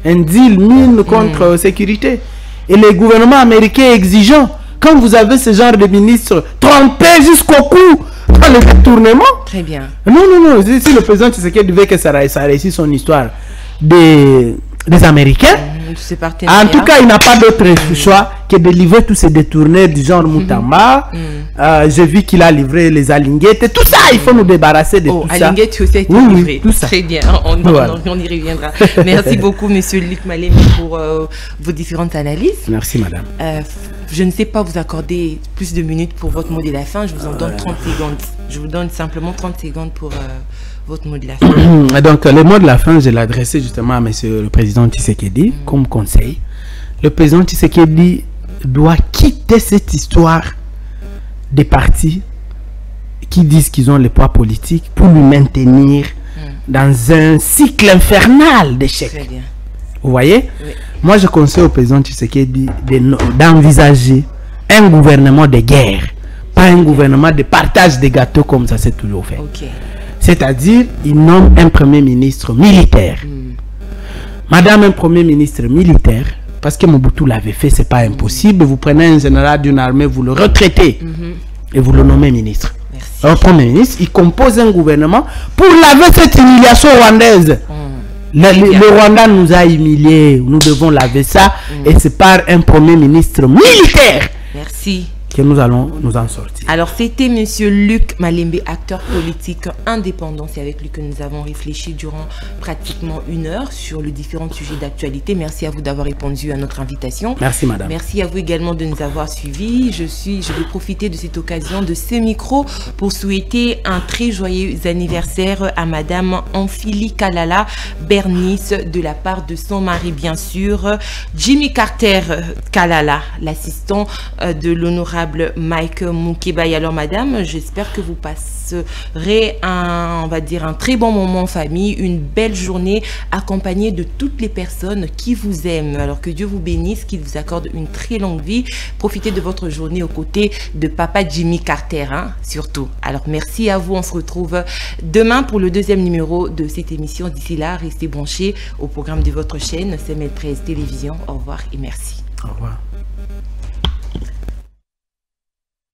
[SPEAKER 2] un deal mine contre sécurité. Et les gouvernements américains exigeants, quand vous avez ce genre de ministre trompé jusqu'au cou dans le détournement.
[SPEAKER 1] Très bien.
[SPEAKER 2] Non. Si le président Tshisekedi veut que ça réussisse son histoire des Américains, en tout cas, il n'a pas d'autre choix que de livrer tous ces détournés du genre Moutamba. J'ai vu qu'il a livré les Alinguettes. Tout ça, il faut nous débarrasser de tout ça.
[SPEAKER 1] Alinguettes aussi a été livré. Tout ça. Très bien, on y reviendra. Merci beaucoup, monsieur Luc Malemi, pour vos différentes analyses.
[SPEAKER 2] Merci, madame.
[SPEAKER 1] Je ne sais pas vous accorder plus de minutes pour votre mot de la fin. Je vous en donne 30 secondes. Je vous donne simplement 30 secondes pour votre mot de la fin.
[SPEAKER 2] Donc, le mot de la fin, je l'ai adressé justement à monsieur le président Tshisekedi comme conseil. Le président Tshisekedi doit quitter cette histoire des partis qui disent qu'ils ont le poids politique pour lui maintenir dans un cycle infernal d'échecs. Vous voyez? Oui. Moi, je conseille au président Tshisekedi d'envisager un gouvernement de guerre, pas un gouvernement de partage des gâteaux comme ça s'est toujours fait. C'est-à-dire, il nomme un premier ministre militaire. Madame, un premier ministre militaire, parce que Mobutu l'avait fait, c'est pas impossible. Vous prenez un général d'une armée, vous le retraitez et vous le nommez ministre. Un premier ministre, il compose un gouvernement pour laver cette humiliation rwandaise. Le Rwanda nous a humiliés, nous devons laver ça et c'est par un premier ministre militaire que nous allons nous en sortir.
[SPEAKER 1] Alors, c'était Monsieur Luc Malembe, acteur politique indépendant. C'est avec lui que nous avons réfléchi durant pratiquement 1 heure sur les différents sujets d'actualité. Merci à vous d'avoir répondu à notre invitation.
[SPEAKER 2] Merci, madame.
[SPEAKER 1] Merci à vous également de nous avoir suivis. Je vais profiter de cette occasion, de ce micro, pour souhaiter un très joyeux anniversaire à madame Amphili Kalala Bernice, de la part de son mari, bien sûr, Jimmy Carter Kalala, l'assistant de l'honorable Mike Moukebaye. Alors madame, j'espère que vous passerez on va dire un très bon moment en famille, une belle journée accompagnée de toutes les personnes qui vous aiment. Alors que Dieu vous bénisse, qu'il vous accorde une très longue vie. Profitez de votre journée aux côtés de papa Jimmy Carter, hein, surtout. Alors merci à vous, on se retrouve demain pour le 2e numéro de cette émission. D'ici là, restez branchés au programme de votre chaîne CML13 Télévision. Au revoir et merci.
[SPEAKER 2] Au revoir.